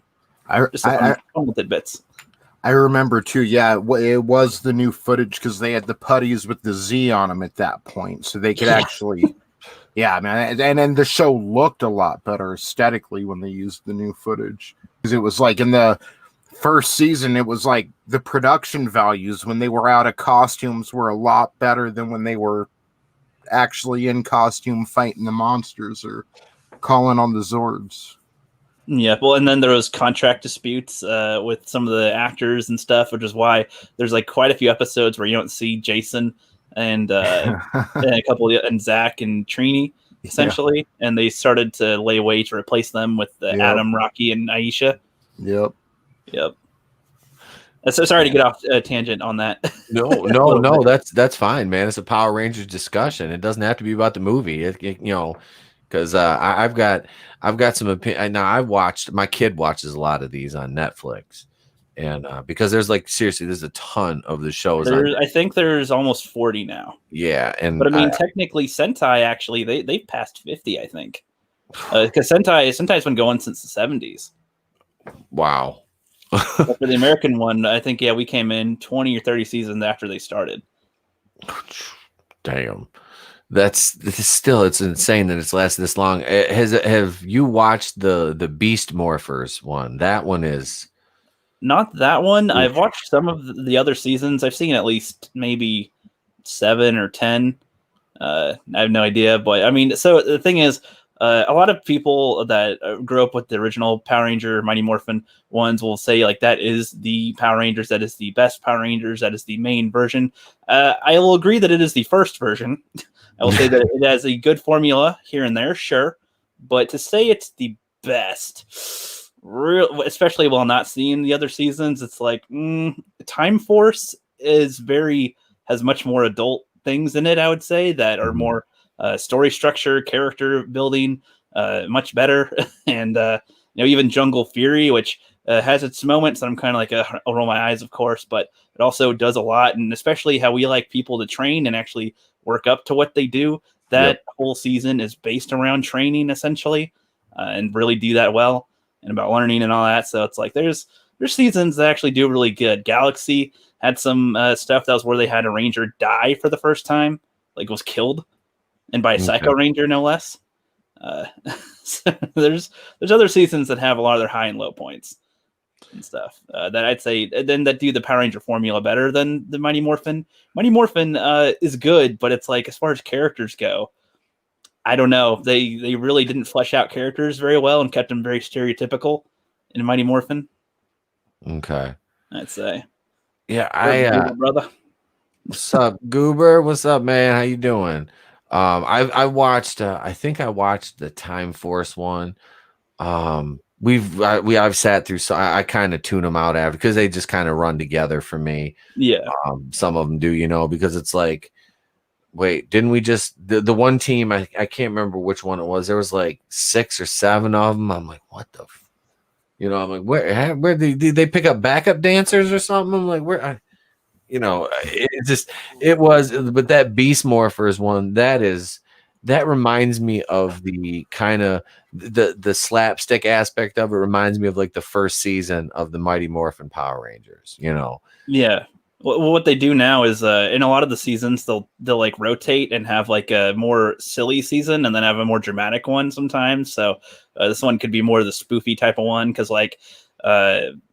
Just fun tidbits. I remember too. Yeah, it was the new footage because they had the putties with the Z on them at that point, so they could actually. Yeah, man, and then the show looked a lot better aesthetically when they used the new footage because it was like in the first season, it was like the production values when they were out of costumes were a lot better than when they were actually in costume fighting the monsters or calling on the Zords. Yeah, well, and then there was contract disputes with some of the actors and stuff, which is why there's like quite a few episodes where you don't see Jason and a couple of, and Zach and Trini essentially, and they started to lay way to replace them with Adam, Rocky, and Aisha. Yep. So sorry to get off tangent on that. No, that's fine, man. It's a Power Rangers discussion. It doesn't have to be about the movie. Because I've got some opinion. Now my kid watches a lot of these on Netflix, and because there's there's a ton of the shows. I think there's almost 40 now. Yeah, but I mean, technically, Sentai actually they've passed 50, I think, because Sentai's been going since the 70s. Wow. But for the American one, I think we came in 20 or 30 seasons after they started. Damn. It's insane that it's lasted this long. Have you watched the Beast Morphers one? That one is not that one. I've watched some of the other seasons. I've seen at least maybe 7 or 10. I have no idea, but I mean, so the thing is, a lot of people that grew up with the original Power Ranger Mighty Morphin ones will say like that is the Power Rangers, that is the best Power Rangers, that is the main version. I will agree that it is the first version. I will say that it has a good formula here and there, sure, but to say it's the best, especially while not seeing the other seasons, it's like Time Force has much more adult things in it. I would say that are more story structure, character building, much better, and even Jungle Fury, which has its moments. I'm kind of like I'll roll my eyes, of course, but it also does a lot, and especially how we like people to train and actually work up to what they do. That whole season is based around training essentially, and really do that well, and about learning and all that. So it's like there's seasons that actually do really good. Galaxy had some stuff that was where they had a Ranger die for the first time, like was killed, and by a Psycho Ranger no less. So there's other seasons that have a lot of their high and low points and stuff that I'd say then that do the Power Ranger formula better than the Mighty Morphin. Mighty Morphin is good, but it's like as far as characters go, I don't know. They really didn't flesh out characters very well and kept them very stereotypical in Mighty Morphin. Okay, I'd say. Yeah, brother. What's up, Goober? What's up, man? How you doing? I watched. I think I watched the Time Force one. I've sat through, so I kind of tune them out after because they just kind of run together for me. Yeah. Some of them do, because it's like, wait, didn't we just the one team? I can't remember which one it was. There was like 6 or 7 of them. I'm like, what the, I'm like, where did they pick up backup dancers or something? I'm like, where? It was, but that Beast Morphers one, that reminds me of the kind of the slapstick aspect of it. Reminds me of like the first season of the Mighty Morphin Power Rangers. Yeah. Well, what they do now is in a lot of the seasons they'll like rotate and have like a more silly season and then have a more dramatic one sometimes. So this one could be more of the spoofy type of one because like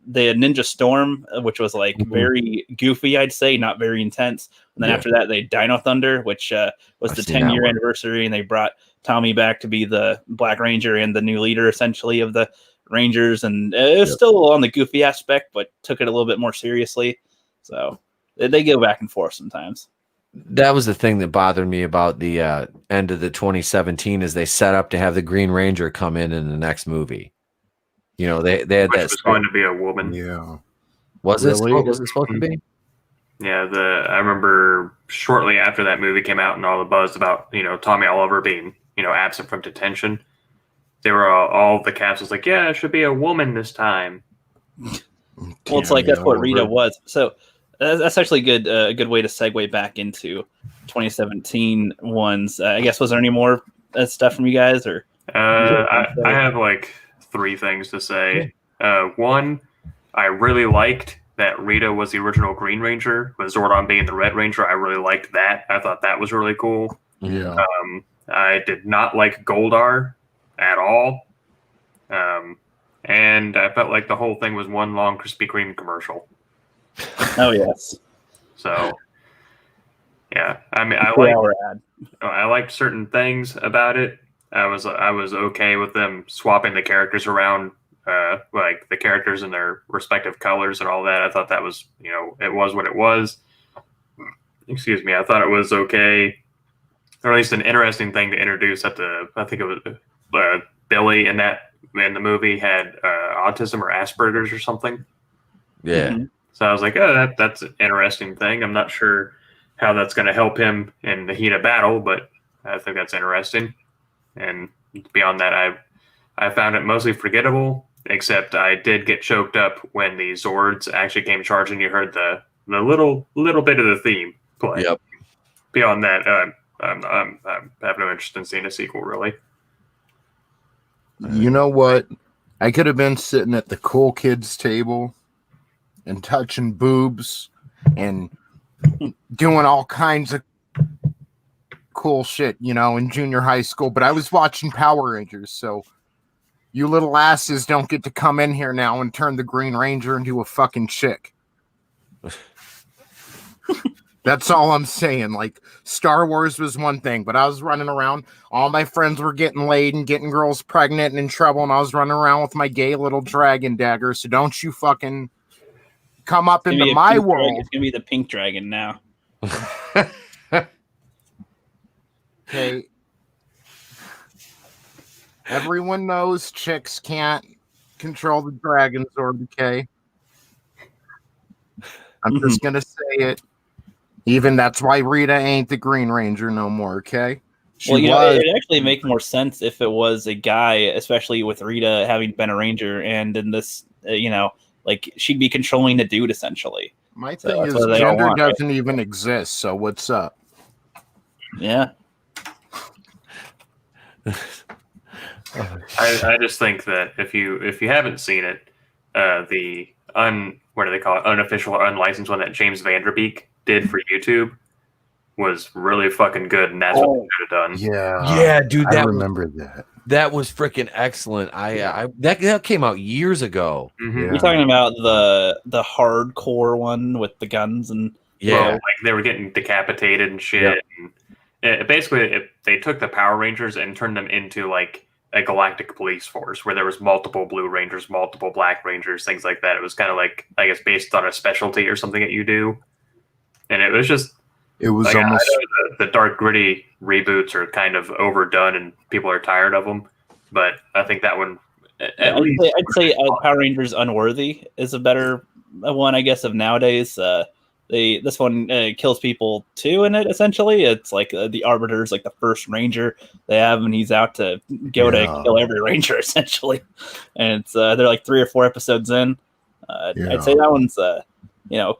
they had Ninja Storm, which was like very goofy, I'd say, not very intense. And then after that, they had Dino Thunder, which was the 10-year anniversary, and they brought Tommy back to be the Black Ranger and the new leader, essentially, of the Rangers. And it was still on the goofy aspect, but took it a little bit more seriously. So they go back and forth sometimes. That was the thing that bothered me about the end of the 2017 is they set up to have the Green Ranger come in the next movie. They had Which that. Was going to be a woman. Yeah. Was it supposed to be? Yeah, I remember shortly after that movie came out and all the buzz about, Tommy Oliver being, absent from detention. They were all the cast was like, yeah, it should be a woman this time. Well, it's like that's what Rita was. So that's actually a good way to segue back into 2017 ones. I guess, was there any more stuff from you guys? Or I have like 3 things to say. One, I really liked that Rita was the original Green Ranger, with Zordon being the Red Ranger. I really liked that. I thought that was really cool. Yeah. I did not like Goldar at all. and I felt like the whole thing was one long Krispy Kreme commercial. Oh yes. So, yeah, I mean, 2-hour ad. I liked certain things about it. I was okay with them swapping the characters around, like the characters in their respective colors and all that. I thought that was, it was what it was. Excuse me. I thought it was okay, or at least an interesting thing to introduce. I think it was Billy in the movie had autism or Asperger's or something. Yeah. Mm-hmm. So I was like, oh, that's an interesting thing. I'm not sure how that's going to help him in the heat of battle, but I think that's interesting. And beyond that, I found it mostly forgettable, except I did get choked up when the Zords actually came charging. You heard the little bit of the theme play. Yep. Beyond that, I have no interest in seeing a sequel, really. You know what? I could have been sitting at the cool kids table and touching boobs and doing all kinds of cool shit, in junior high school, but I was watching Power Rangers, so you little asses don't get to come in here now and turn the Green Ranger into a fucking chick. That's all I'm saying. Like, Star Wars was one thing, but I was running around. All my friends were getting laid and getting girls pregnant and in trouble, and I was running around with my gay little dragon dagger, so don't you fucking come up into my world. It's going to be the pink dragon now. Okay. Everyone knows chicks can't control the dragon sword, okay? I'm just going to say it. Even that's why Rita ain't the Green Ranger no more, okay? It'd actually make more sense if it was a guy, especially with Rita having been a ranger, and in this, like she'd be controlling the dude essentially. My thing is gender doesn't even exist, so what's up? Yeah. I just think that if you haven't seen it, the what do they call it, unofficial or unlicensed one that James Vanderbeek did for YouTube was really fucking good, and that's what they should have done. Yeah, dude, I remember that. That was freaking excellent. That came out years ago. Mm-hmm. You're talking about the hardcore one with the guns and like they were getting decapitated and shit. Yep. And they took the Power Rangers and turned them into like a galactic police force where there was multiple Blue Rangers, multiple Black Rangers, things like that. It was kind of like, I guess, based on a specialty or something that you do. And it was just, it was like, almost I know the dark gritty reboots are kind of overdone and people are tired of them, but I think that one I'd say Power Rangers Unworthy is a better one, I guess, of nowadays. This one kills people too in it. Essentially, it's like the Arbiter's like the first Ranger they have, and he's out to go to kill every Ranger essentially. And it's they're like 3 or 4 episodes in. I'd say that one's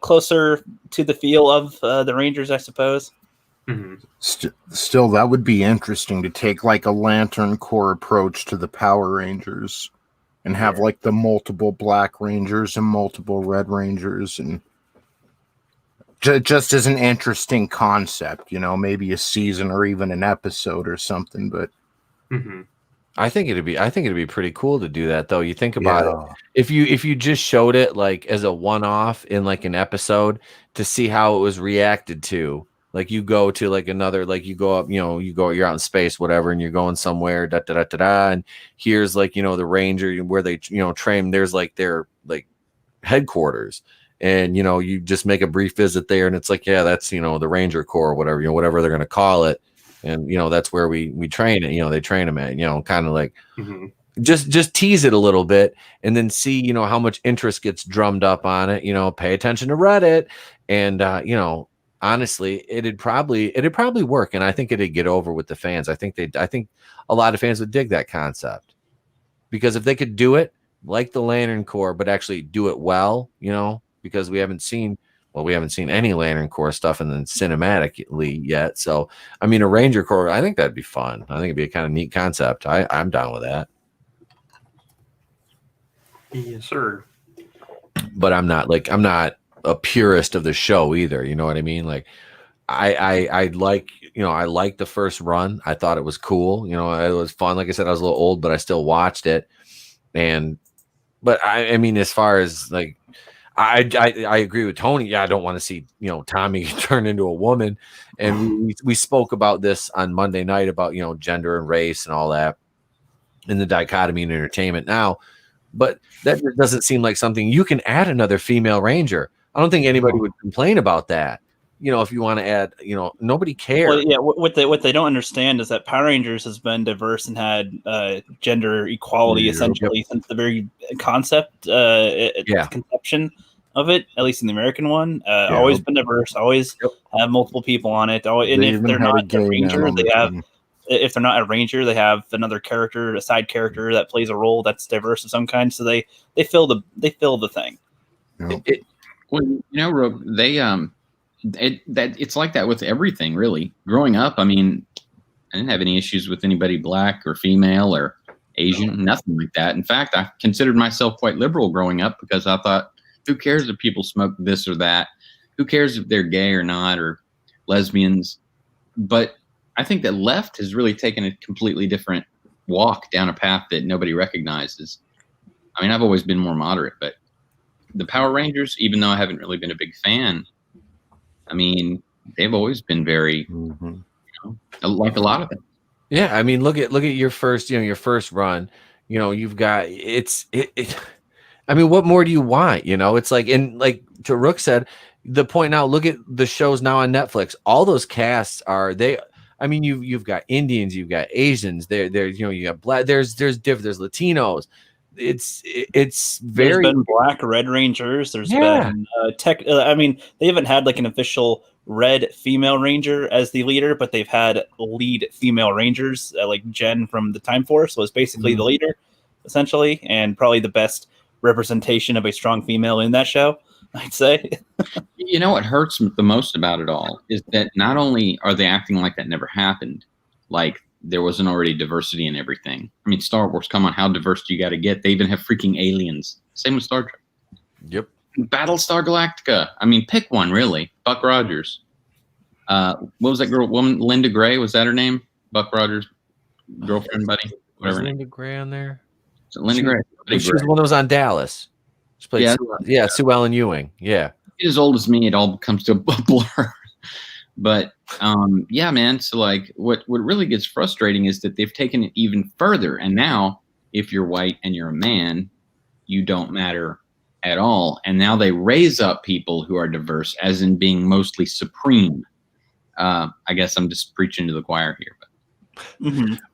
closer to the feel of the Rangers, I suppose. Mm-hmm. Still, that would be interesting to take like a Lantern Corps approach to the Power Rangers and have like the multiple Black Rangers and multiple Red Rangers, and just as an interesting concept, maybe a season or even an episode or something. But I think it'd be pretty cool to do that, though. You think about it, if you just showed it like as a one-off in like an episode to see how it was reacted to. Like you go to like another, like you go up, you're out in space, whatever, and you're going somewhere, and here's like, the Ranger where they, train, there's like their like headquarters, and, you just make a brief visit there, and it's like, yeah, that's, the Ranger Corps or whatever, whatever they're going to call it. And, that's where we train it, they train them at, kind of like just tease it a little bit and then see, how much interest gets drummed up on it, pay attention to Reddit and, honestly, it'd probably work, and I think it'd get over with the fans. I think a lot of fans would dig that concept, because if they could do it like the Lantern Corps, but actually do it well, because we haven't seen any Lantern Corps stuff in the cinematically yet. So, I mean, a Ranger Corps, I think that'd be fun. I think it'd be a kind of neat concept. I'm down with that. Yes, sir. But I'm not a purist of the show either, you know what I mean? Like I like the first run. I thought it was cool, it was fun. Like I said, I was a little old, but I still watched it, and But I mean, as far as like, I agree with Tony. Yeah, I don't want to see Tommy turn into a woman. And we spoke about this on Monday night about gender and race and all that, and the dichotomy in entertainment now. But that just doesn't seem like something you can add another female ranger. I don't think anybody would complain about that. If you want to add, nobody cares. Well, yeah, what they don't understand is that Power Rangers has been diverse and had gender equality essentially since the very concept, conception of it. At least in the American one, always been diverse, always have multiple people on it. And if they're not a ranger, they have. If they're not a ranger, they have another character, a side character that plays a role that's diverse of some kind. So they fill the thing. Well, Rogue, it's like that with everything, really. Growing up, I mean, I didn't have any issues with anybody black or female or Asian, nothing like that. In fact, I considered myself quite liberal growing up because I thought, who cares if people smoke this or that? Who cares if they're gay or not or lesbians? But I think that left has really taken a completely different walk down a path that nobody recognizes. I mean, I've always been more moderate, but the Power Rangers, even though I haven't really been a big fan, I mean, they've always been very, like a lot of them. Yeah, I mean, look at your first, your first run. You've got I mean, what more do you want? It's like, and like to Rook said, the point now. Look at the shows now on Netflix. All those casts are they. I mean, you've got Indians, you've got Asians. There's you got black. There's Latinos. It's very. There's been Black Red Rangers. There's been tech. I mean, they haven't had like an official Red female Ranger as the leader, but they've had lead female Rangers like Jen from the Time Force was basically the leader, essentially, and probably the best representation of a strong female in that show, I'd say. What hurts the most about it all is that not only are they acting like that never happened, like there wasn't already diversity in everything. I mean, Star Wars, come on, how diverse do you got to get? They even have freaking aliens. Same with Star Trek. Yep. Battlestar Galactica. I mean, pick one, really. Buck Rogers. What was that woman? Linda Gray, was that her name? Buck Rogers' girlfriend, buddy? Whatever. Was Linda Gray on there? So Linda Gray. She was the one that was on Dallas. She played Sue Ellen Ewing. Yeah. As old as me, it all comes to a blur. But yeah, man. So like, what really gets frustrating is that they've taken it even further, and now if you're white and you're a man, you don't matter at all. And now they raise up people who are diverse, as in being mostly supreme. I guess I'm just preaching to the choir here, but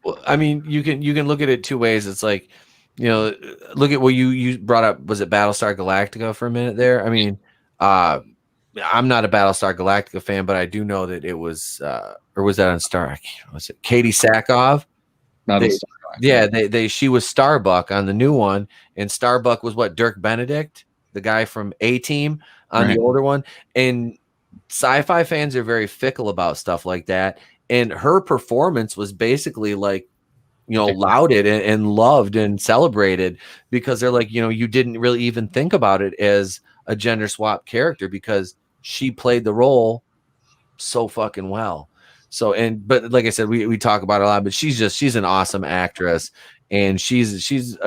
well, I mean, you can look at it two ways. It's like, look at what you brought up. Was it Battlestar Galactica for a minute there? I mean, I'm not a Battlestar Galactica fan, but I do know that it was, or was that on Star? Was it Katie Sackhoff? She was Starbuck on the new one, and Starbuck was what, Dirk Benedict, the guy from A-Team on the older one. And sci-fi fans are very fickle about stuff like that. And her performance was basically like, lauded and loved and celebrated, because they're like, you didn't really even think about it as a gender swap character because she played the role so fucking well. So, but like I said, we talk about it a lot, but she's an awesome actress, and she's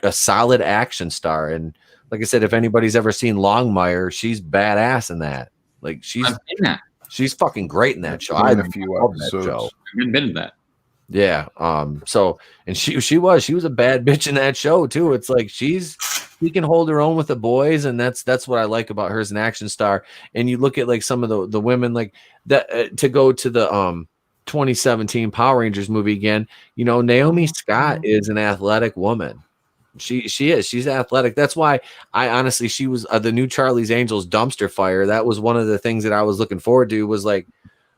a solid action star. And like I said, if anybody's ever seen Longmire, she's badass in that. Like she's fucking great in that show. I love that show. I've admitted that. Yeah. So, and she was a bad bitch in that show too. It's like she can hold her own with the boys, and that's what I like about her as an action star. And you look at like some of the women like that, to go to the 2017 Power Rangers movie again. Naomi Scott is an athletic woman. She's athletic. That's why she was the new Charlie's Angels dumpster fire. That was one of the things that I was looking forward to, was like,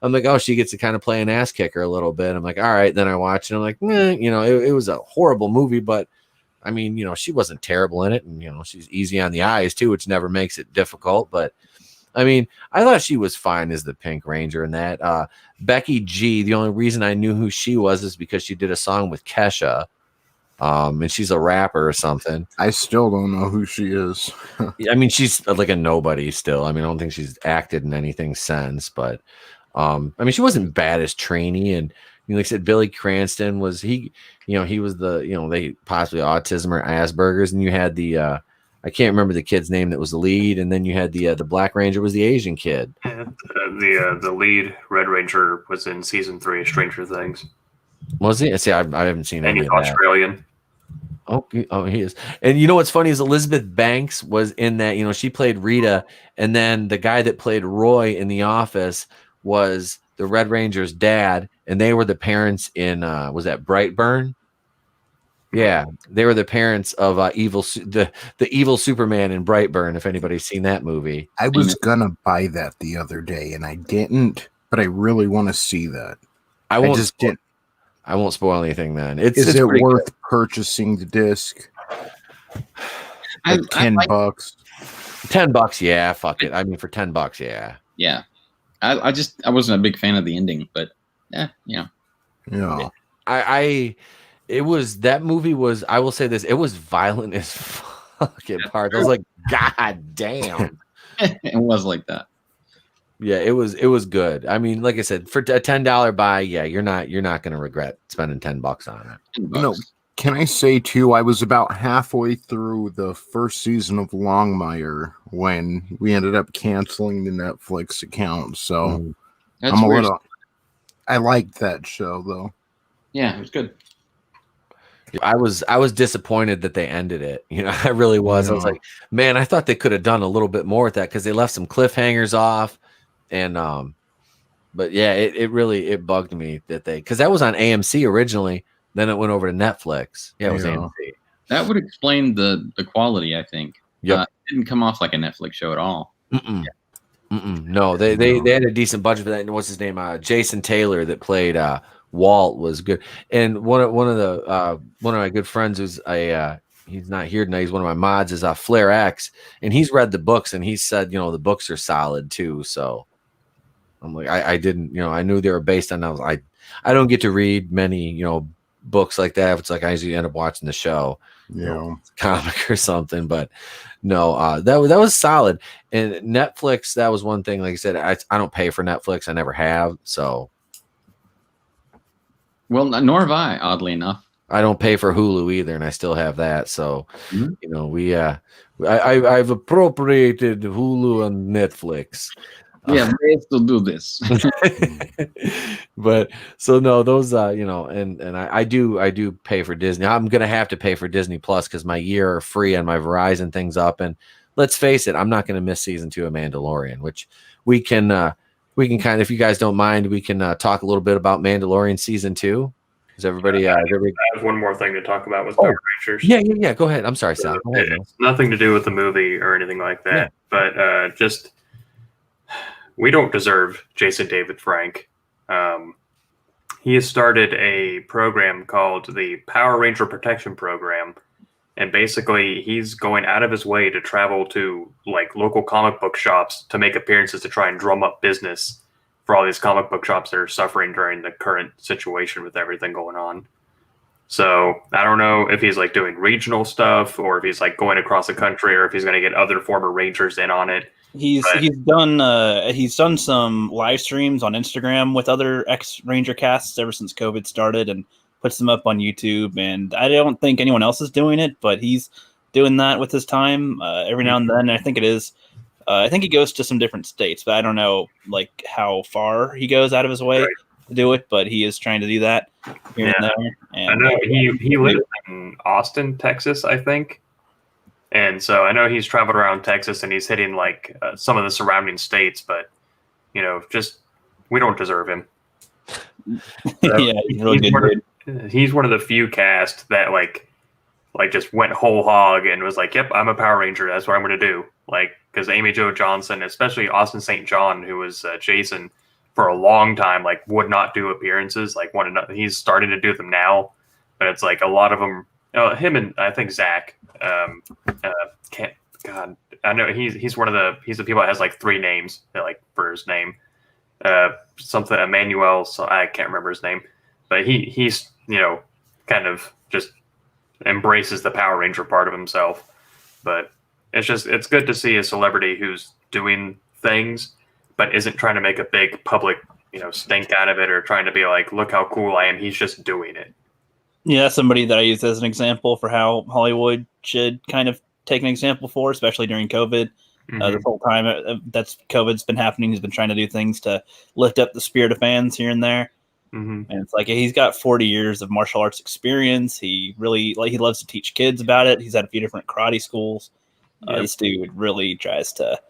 I'm like, oh, she gets to kind of play an ass kicker a little bit. I'm like, all right. Then I watch it. I'm like, it was a horrible movie, but I mean, she wasn't terrible in it. And, she's easy on the eyes too, which never makes it difficult. But I mean, I thought she was fine as the Pink Ranger in that. Becky G, the only reason I knew who she was is because she did a song with Kesha. And she's a rapper or something. I still don't know who she is. I mean, she's like a nobody still. I mean, I don't think she's acted in anything since, but I mean, she wasn't bad as Trini, and like I said, Billy Cranston was he was the they possibly autism or Asperger's, and you had the I can't remember the kid's name that was the lead, and then you had the Black Ranger was the Asian kid. Yeah, the lead Red Ranger was in season 3 of Stranger Things. Was he? See, I haven't seen And any he's of that. Australian. Oh, he is. And you know what's funny is Elizabeth Banks was in that. She played Rita, and then the guy that played Roy in The Office was the Red Ranger's dad, and they were the parents in was that Brightburn? Yeah, they were the parents of the evil Superman in Brightburn. If anybody's seen that movie, I was gonna buy that the other day and I didn't, but I really want to see that. I just didn't. I won't spoil anything then. Is it worth purchasing the disc? Like $10. $10, yeah. Fuck it. I mean, for $10, yeah. Yeah. I wasn't a big fan of the ending, but yeah. It was that movie was, I will say this, it was violent as fucking part. I was like, God damn. It was like that. Yeah, it was good. I mean, like I said, for a $10 buy, yeah, you're not going to regret spending $10 on it. No, can I say too? I was about halfway through the first season of Longmire when we ended up canceling the Netflix account. So That's weird. I liked that show though. Yeah, it was good. I was disappointed that they ended it. I really was. I was like, man, I thought they could have done a little bit more with that because they left some cliffhangers off. And but yeah, it bugged me that because that was on AMC originally, then it went over to Netflix. Yeah, it was AMC. That would explain the quality, I think. Yep. It didn't come off like a Netflix show at all. No, they had a decent budget for that. And what's his name? Jason Taylor that played Walt was good. And one of my good friends who's he's not here tonight. He's one of my mods is Flair X, and he's read the books and he said the books are solid too. So I'm like I didn't I knew they were based on I don't get to read many books like that. It's like I usually end up watching the show, comic or something. But no, that was solid. And Netflix, that was one thing. Like I said, I don't pay for Netflix. I never have. So. Well, nor have I, oddly enough. I don't pay for Hulu either, and I still have that. So, I've appropriated Hulu and Netflix. Yeah, they still do this. But so no, those and I do pay for Disney. I'm gonna have to pay for Disney Plus because my year free on my Verizon thing's up. And let's face it, I'm not gonna miss season 2 of Mandalorian, which we can kind of, if you guys don't mind, we can talk a little bit about Mandalorian season 2. Is everybody? I have one more thing to talk about with Power Rangers. Yeah. Go ahead. I'm sorry, Sal. Go ahead, it's nothing to do with the movie or anything like that, but just we don't deserve Jason David Frank. He has started a program called the Power Ranger Protection Program. And basically, he's going out of his way to travel to like local comic book shops to make appearances to try and drum up business for all these comic book shops that are suffering during the current situation with everything going on. So I don't know if he's like doing regional stuff or if he's like going across the country or if he's going to get other former Rangers in on it. He's done some live streams on Instagram with other ex-Ranger casts ever since COVID started and puts them up on YouTube. And I don't think anyone else is doing it, but he's doing that with his time every now and then. I think it is. I think he goes to some different states, but I don't know like how far he goes out of his way to do it. But he is trying to do that here and there. And I know he lives in Austin, Texas, I think. And so I know he's traveled around Texas and he's hitting like some of the surrounding states, but just we don't deserve him. Yeah, he's really good. He's one of the few cast that like just went whole hog and was like, "Yep, I'm a Power Ranger. That's what I'm going to do." Like, because Amy Jo Johnson, especially Austin St. John, who was Jason for a long time, like would not do appearances. Like, he's starting to do them now, but it's like a lot of them. Him and I think Zach. I know he's one of the people that has like 3 names like for his name. Something Emmanuel. So I can't remember his name, but he's kind of just embraces the Power Ranger part of himself. But it's good to see a celebrity who's doing things but isn't trying to make a big public stink out of it or trying to be like, look how cool I am. He's just doing it. Yeah, somebody that I use as an example for how Hollywood should kind of take an example for, especially during COVID. This whole time that's COVID's been happening, he's been trying to do things to lift up the spirit of fans here and there. And it's like he's got 40 years of martial arts experience. He really he loves to teach kids about it. He's at a few different karate schools. This dude really tries to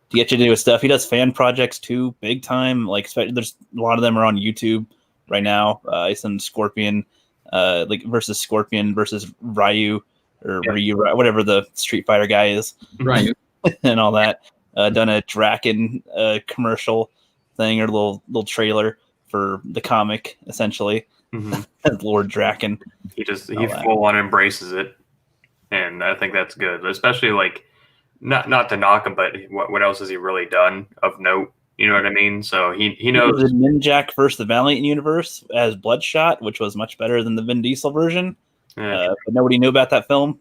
get you to do his stuff. He does fan projects too, big time. Like there's a lot of them are on YouTube right now. He's done Scorpion, versus Scorpion versus Ryu or Ryu, whatever the Street Fighter guy is. Ryu. And all that. Done a Draken commercial thing or little trailer for the comic, essentially. Lord Draken. He full on embraces it, and I think that's good. Especially like not to knock him, but what else has he really done of note? You know what I mean? So he knows. He was in Ninjak versus the Valiant Universe as Bloodshot, which was much better than the Vin Diesel version. But nobody knew about that film.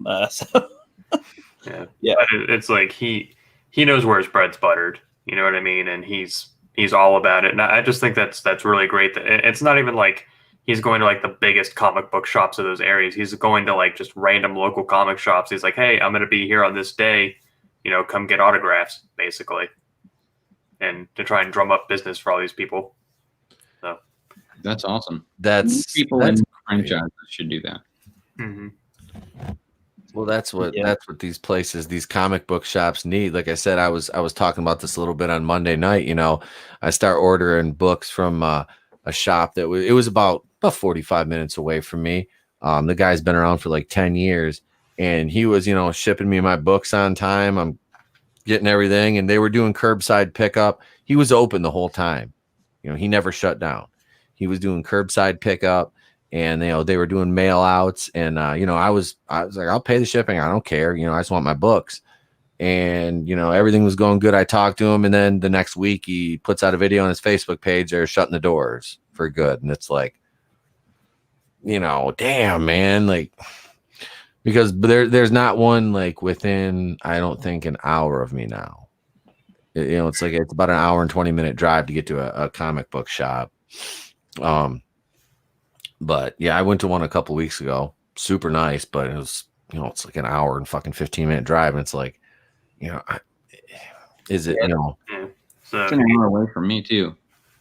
Yeah. But it's like he knows where his bread's buttered. You know what I mean? And he's all about it. And I just think that's really great. It's not even like he's going to like the biggest comic book shops of those areas. He's going to like just random local comic shops. He's like, hey, I'm going to be here on this day. Come get autographs, basically, and to try and drum up business for all these people. So that's awesome. That's people in franchises should do that. Well, that's what these places, these comic book shops need. Like I said, I was talking about this a little bit on Monday night. I start ordering books from a shop that was about 45 minutes away from me. The guy's been around for like 10 years, and he was shipping me my books on time. I'm getting everything, and they were doing curbside pickup. He was open the whole time. He never shut down. He was doing curbside pickup. And they were doing mail outs, and I was like, I'll pay the shipping, I don't care, I just want my books. And everything was going good. I talked to him, and then the next week he puts out a video on his Facebook page. They're shutting the doors for good, and it's like, damn, man, like, because there's not one like within, I don't think, an hour of me now. It's like it's about an hour and 20-minute drive to get to a comic book shop. But yeah, I went to one a couple weeks ago. Super nice, but it was, it's like an hour and fucking 15-minute drive. And it's like, is it, So it's an hour away from me too.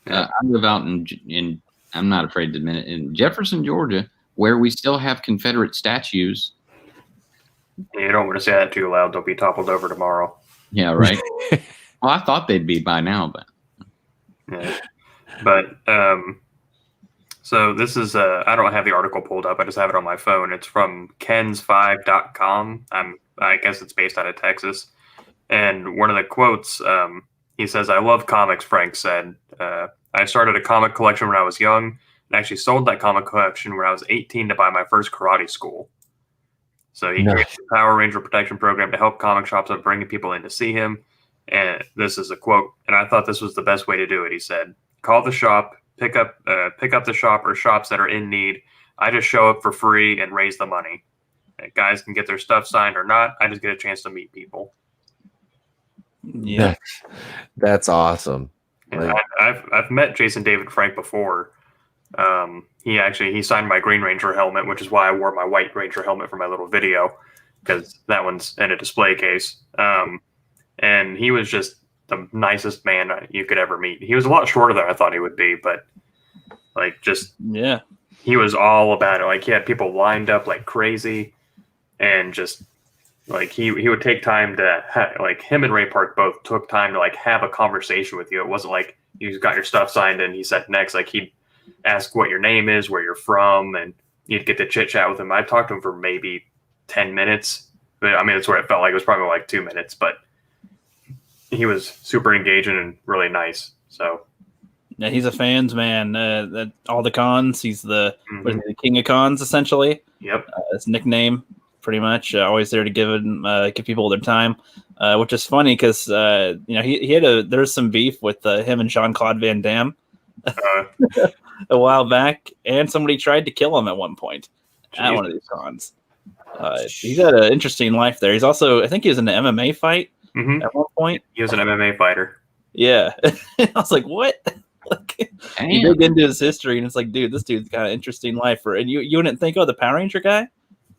I live out in I'm not afraid to admit it, in Jefferson, Georgia, where we still have Confederate statues. You don't want to say that too loud. They'll be toppled over tomorrow. Yeah, right. Well, I thought they'd be by now, but. Yeah. But, so this is I don't have the article pulled up. I just have it on my phone. It's from kens5.com. I guess it's based out of Texas. And one of the quotes, he says, "I love comics," Frank said. "I started a comic collection when I was young and actually sold that comic collection when I was 18 to buy my first karate school." So he created the Power Ranger Protection Program to help comic shops by bringing people in to see him. And this is a quote. "And I thought this was the best way to do it," he said. "Call the shop. Pick up the shop or shops that are in need. I just show up for free and raise the money. Guys can get their stuff signed or not. I just get a chance to meet people." Yeah, that's awesome. And I've met Jason David Frank before. He signed my Green Ranger helmet, which is why I wore my White Ranger helmet for my little video, because that one's in a display case. And he was just the nicest man you could ever meet. He was a lot shorter than I thought he would be, but he was all about it. Like, he had people lined up like crazy, and just like he would take time to like, him and Ray Park both took time to like have a conversation with you. It wasn't like you got your stuff signed and he sat next. Like, he'd ask what your name is, where you're from, and you'd get to chit chat with him. I talked to him for maybe 10 minutes. I mean, that's where it felt like it was probably like 2 minutes, but he was super engaging and really nice. So yeah, he's a fans man. At all the cons, he's the king of cons, essentially. Yep, his nickname, pretty much. Always there to give people their time, which is funny because there's some beef with him and Jean-Claude Van Damme a while back, and somebody tried to kill him at one point at one of these cons. He's had an interesting life there. He's also, I think he was in an MMA fight at one point. He was an MMA fighter. Yeah. I was like, what? Like, you dig into his history, and it's like, dude, this dude's got an interesting life. And you wouldn't think, oh, the Power Ranger guy?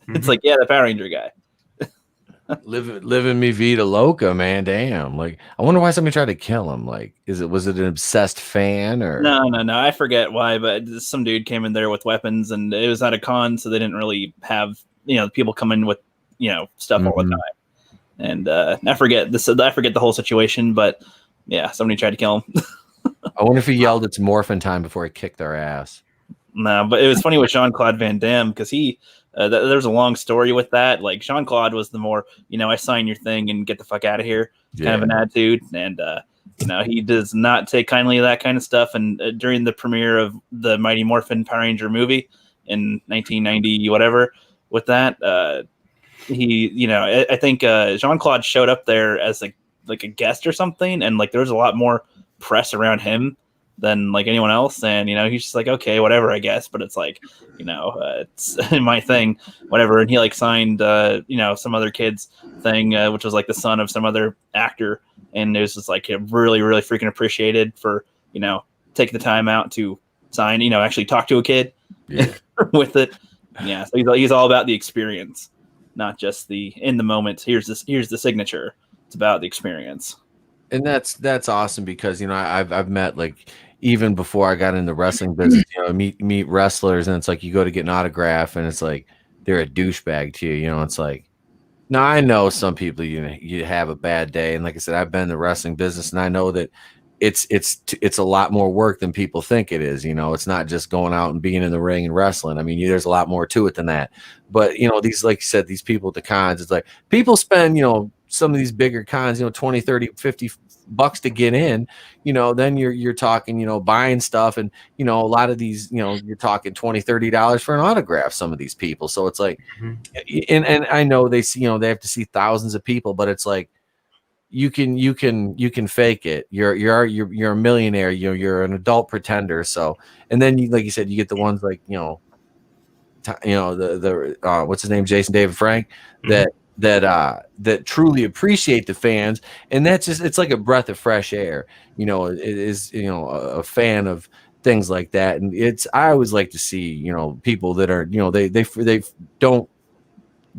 It's like, yeah, the Power Ranger guy. Living me vida loca, man. Damn. Like, I wonder why somebody tried to kill him. Like, was it an obsessed fan or No. I forget why, but some dude came in there with weapons, and it was at a con, so they didn't really have people come in with stuff all the time. And I forget the whole situation, but yeah, somebody tried to kill him. I wonder if he yelled it's morphin time before he kicked their ass. No, but it was funny with Jean-Claude Van Damme because he. There's a long story with that. Like Jean-Claude was the more, I sign your thing and get the fuck out of here kind of an attitude. And, he does not take kindly to that kind of stuff. And during the premiere of the Mighty Morphin Power Ranger movie in 1990, whatever, with that, I think Jean-Claude showed up there as like a guest or something. And like, there was a lot more press around him than like anyone else, and he's just like, okay, whatever, I guess. But it's like, it's my thing, whatever. And he like signed some other kid's thing, which was like the son of some other actor, and it was just like really really freaking appreciated for taking the time out to sign, actually talk to a kid with it. Yeah, so he's all about the experience, not just the in the moment. Here's the signature. It's about the experience. And that's awesome because I've met, like, even before I got into wrestling business, meet wrestlers, and it's like you go to get an autograph and it's like they're a douchebag to you. It's like, now I know some people you have a bad day, and like I said, I've been in the wrestling business, and I know that it's a lot more work than people think it is. It's not just going out and being in the ring and wrestling. I mean, there's a lot more to it than that. But these, like you said, these people at the cons, it's like people spend some of these bigger cons, 20, 30, 50 bucks to get in, then you're talking, buying stuff, and a lot of these, you're talking $20, $30 for an autograph, some of these people. So it's like, and I know they see, they have to see thousands of people, but it's like, you can fake it. You're a millionaire, you're an adult pretender. So, and then like you said, you get the ones like, the what's his name? Jason David Frank, that truly appreciate the fans, and that's just, it's like a breath of fresh air. It is a fan of things like that, and I always like to see people that are they don't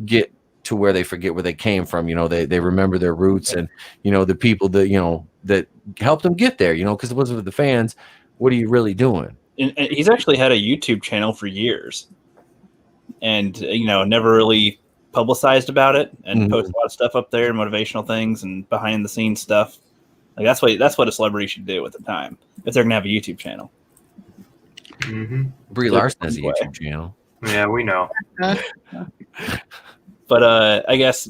get to where they forget where they came from. They remember their roots, and the people that that helped them get there. Because it wasn't for the fans, what are you really doing? And he's actually had a YouTube channel for years, and never really publicized about it, and post a lot of stuff up there, motivational things and behind the scenes stuff. Like that's what a celebrity should do at the time if they're gonna have a YouTube channel. Brie Larson has a YouTube channel. Yeah, we know. But I guess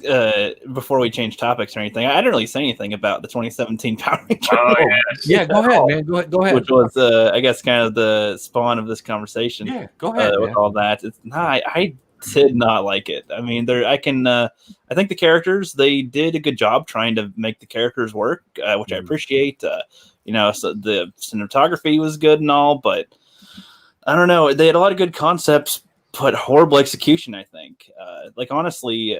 before we change topics or anything, I didn't really say anything about the 2017 Power Rangers. Oh, yes. Yeah, go ahead, man. Go ahead. Which was, I guess, kind of the spawn of this conversation. Yeah, go ahead. With all that, I did not like it. I mean, I think the characters, they did a good job trying to make the characters work, which I appreciate. So the cinematography was good and all, but I don't know. They had a lot of good concepts, but horrible execution, I think. Honestly,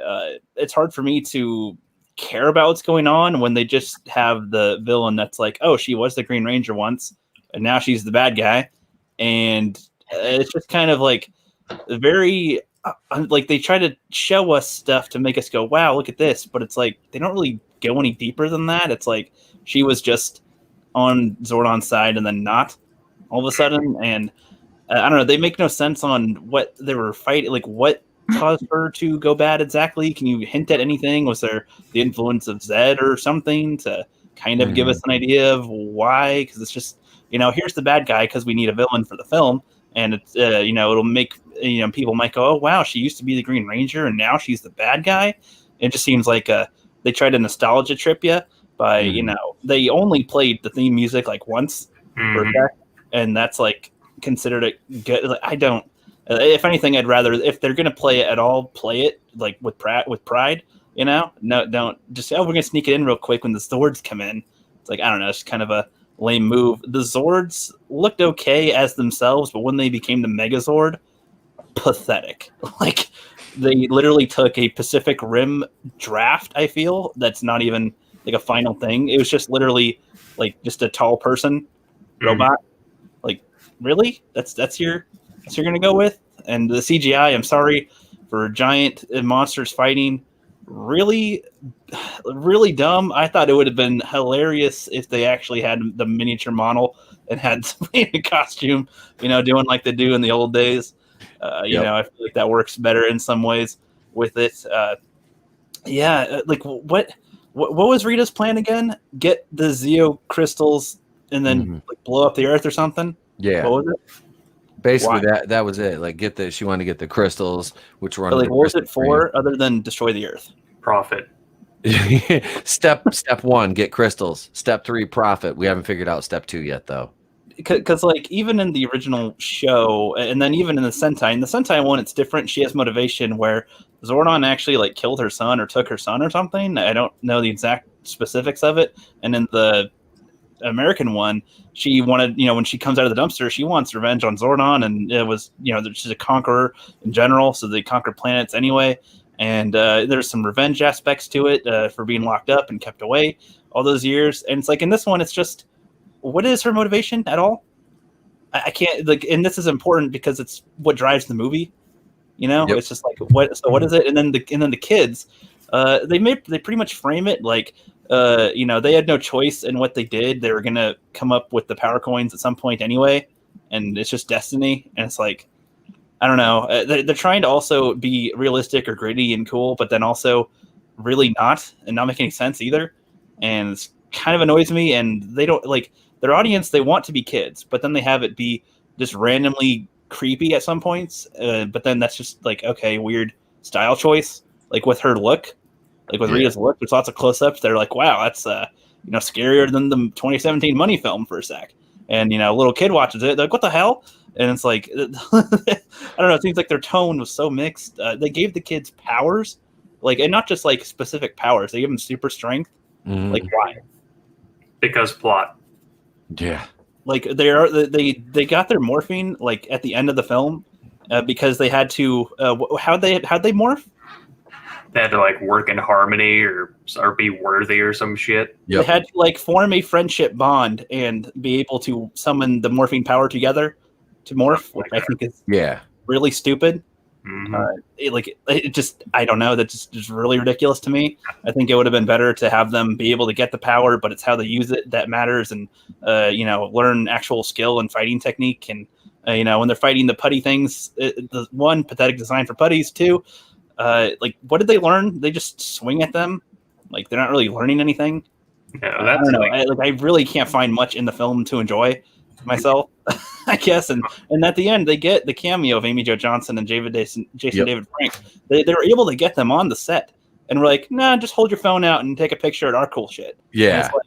it's hard for me to care about what's going on when they just have the villain that's like, oh, she was the Green Ranger once, and now she's the bad guy. And it's just kind of like very, like they try to show us stuff to make us go, wow, look at this. But it's like, they don't really go any deeper than that. It's like, she was just on Zordon's side and then not all of a sudden. And I don't know, they make no sense on what they were fighting, like what caused her to go bad exactly. Can you hint at anything? Was there the influence of Zed or something to kind of give us an idea of why? Because it's just, here's the bad guy because we need a villain for the film, and it's it'll make people might go, oh wow, she used to be the Green Ranger and now she's the bad guy. It just seems like they tried to nostalgia trip you by they only played the theme music like once for a sec, and that's like considered it good. Like, I don't. If anything, I'd rather, if they're gonna play it at all, play it like with pride. No, don't just say, oh, we're gonna sneak it in real quick when the Zords come in. It's like, I don't know, it's kind of a lame move. The Zords looked okay as themselves, but when they became the Megazord, pathetic. Like they literally took a Pacific Rim draft. I feel that's not even like a final thing. It was just literally like just a tall person robot really? That's you're gonna go with? And the CGI, I'm sorry, for giant monsters fighting, really, really dumb. I thought it would have been hilarious if they actually had the miniature model and had somebody in a costume, doing like they do in the old days. I feel like that works better in some ways with it. Like what was Rita's plan again? Get the Zeo crystals and then like, blow up the Earth or something? Yeah. What was it? Basically, that was it. Like, she wanted to get the crystals, which were But, like, what was it for other than destroy the Earth? Profit. Step 1, get crystals. Step 3, profit. We haven't figured out step 2 yet, though. Because like even in the original show, and then even in the Sentai one, it's different. She has motivation where Zordon actually like killed her son or took her son or something. I don't know the exact specifics of it. And in the American one, she wanted, when she comes out of the dumpster, she wants revenge on Zordon, and it was, she's a conqueror in general, so they conquer planets anyway. And there's some revenge aspects to it for being locked up and kept away all those years. And it's like in this one, it's just, what is her motivation at all? I can't like, and this is important because it's what drives the movie. Yep. It's just like what is it? And then the kids, they pretty much frame it like, they had no choice in what they did. They were gonna come up with the power coins at some point anyway, and it's just destiny. And it's like, I don't know. They're trying to also be realistic or gritty and cool, but then also really not make any sense either. And it's kind of annoys me. And they don't like their audience. They want to be kids, but then they have it be just randomly creepy at some points. But then that's just like, okay, weird style choice. Like with her look, like with Rita's look, there's lots of close-ups. They're like, wow, that's scarier than the 2017 Money film for a sec. And a little kid watches it, they're like, what the hell? And it's like, I don't know. It seems like their tone was so mixed. They gave the kids powers, like, and not just like specific powers. They give them super strength. Like, why? Because plot. Yeah. Like they got their morphine like at the end of the film because they had to. How'd they morph? They had to like work in harmony or be worthy or some shit. Yep. They had to like form a friendship bond and be able to summon the morphine power together to morph, which I think is really stupid. It just, I don't know. That's just really ridiculous to me. I think it would have been better to have them be able to get the power, but it's how they use it that matters, and learn actual skill and fighting technique. And when they're fighting the putty things, the one, pathetic design for putties. Two, like what did they learn? They just swing at them. Like they're not really learning anything. Yeah, that's I don't know. I really can't find much in the film to enjoy myself, I guess. And at the end, they get the cameo of Amy Jo Johnson and Jason David Frank. They were able to get them on the set, and we're like, nah, just hold your phone out and take a picture at our cool shit. Yeah. Like,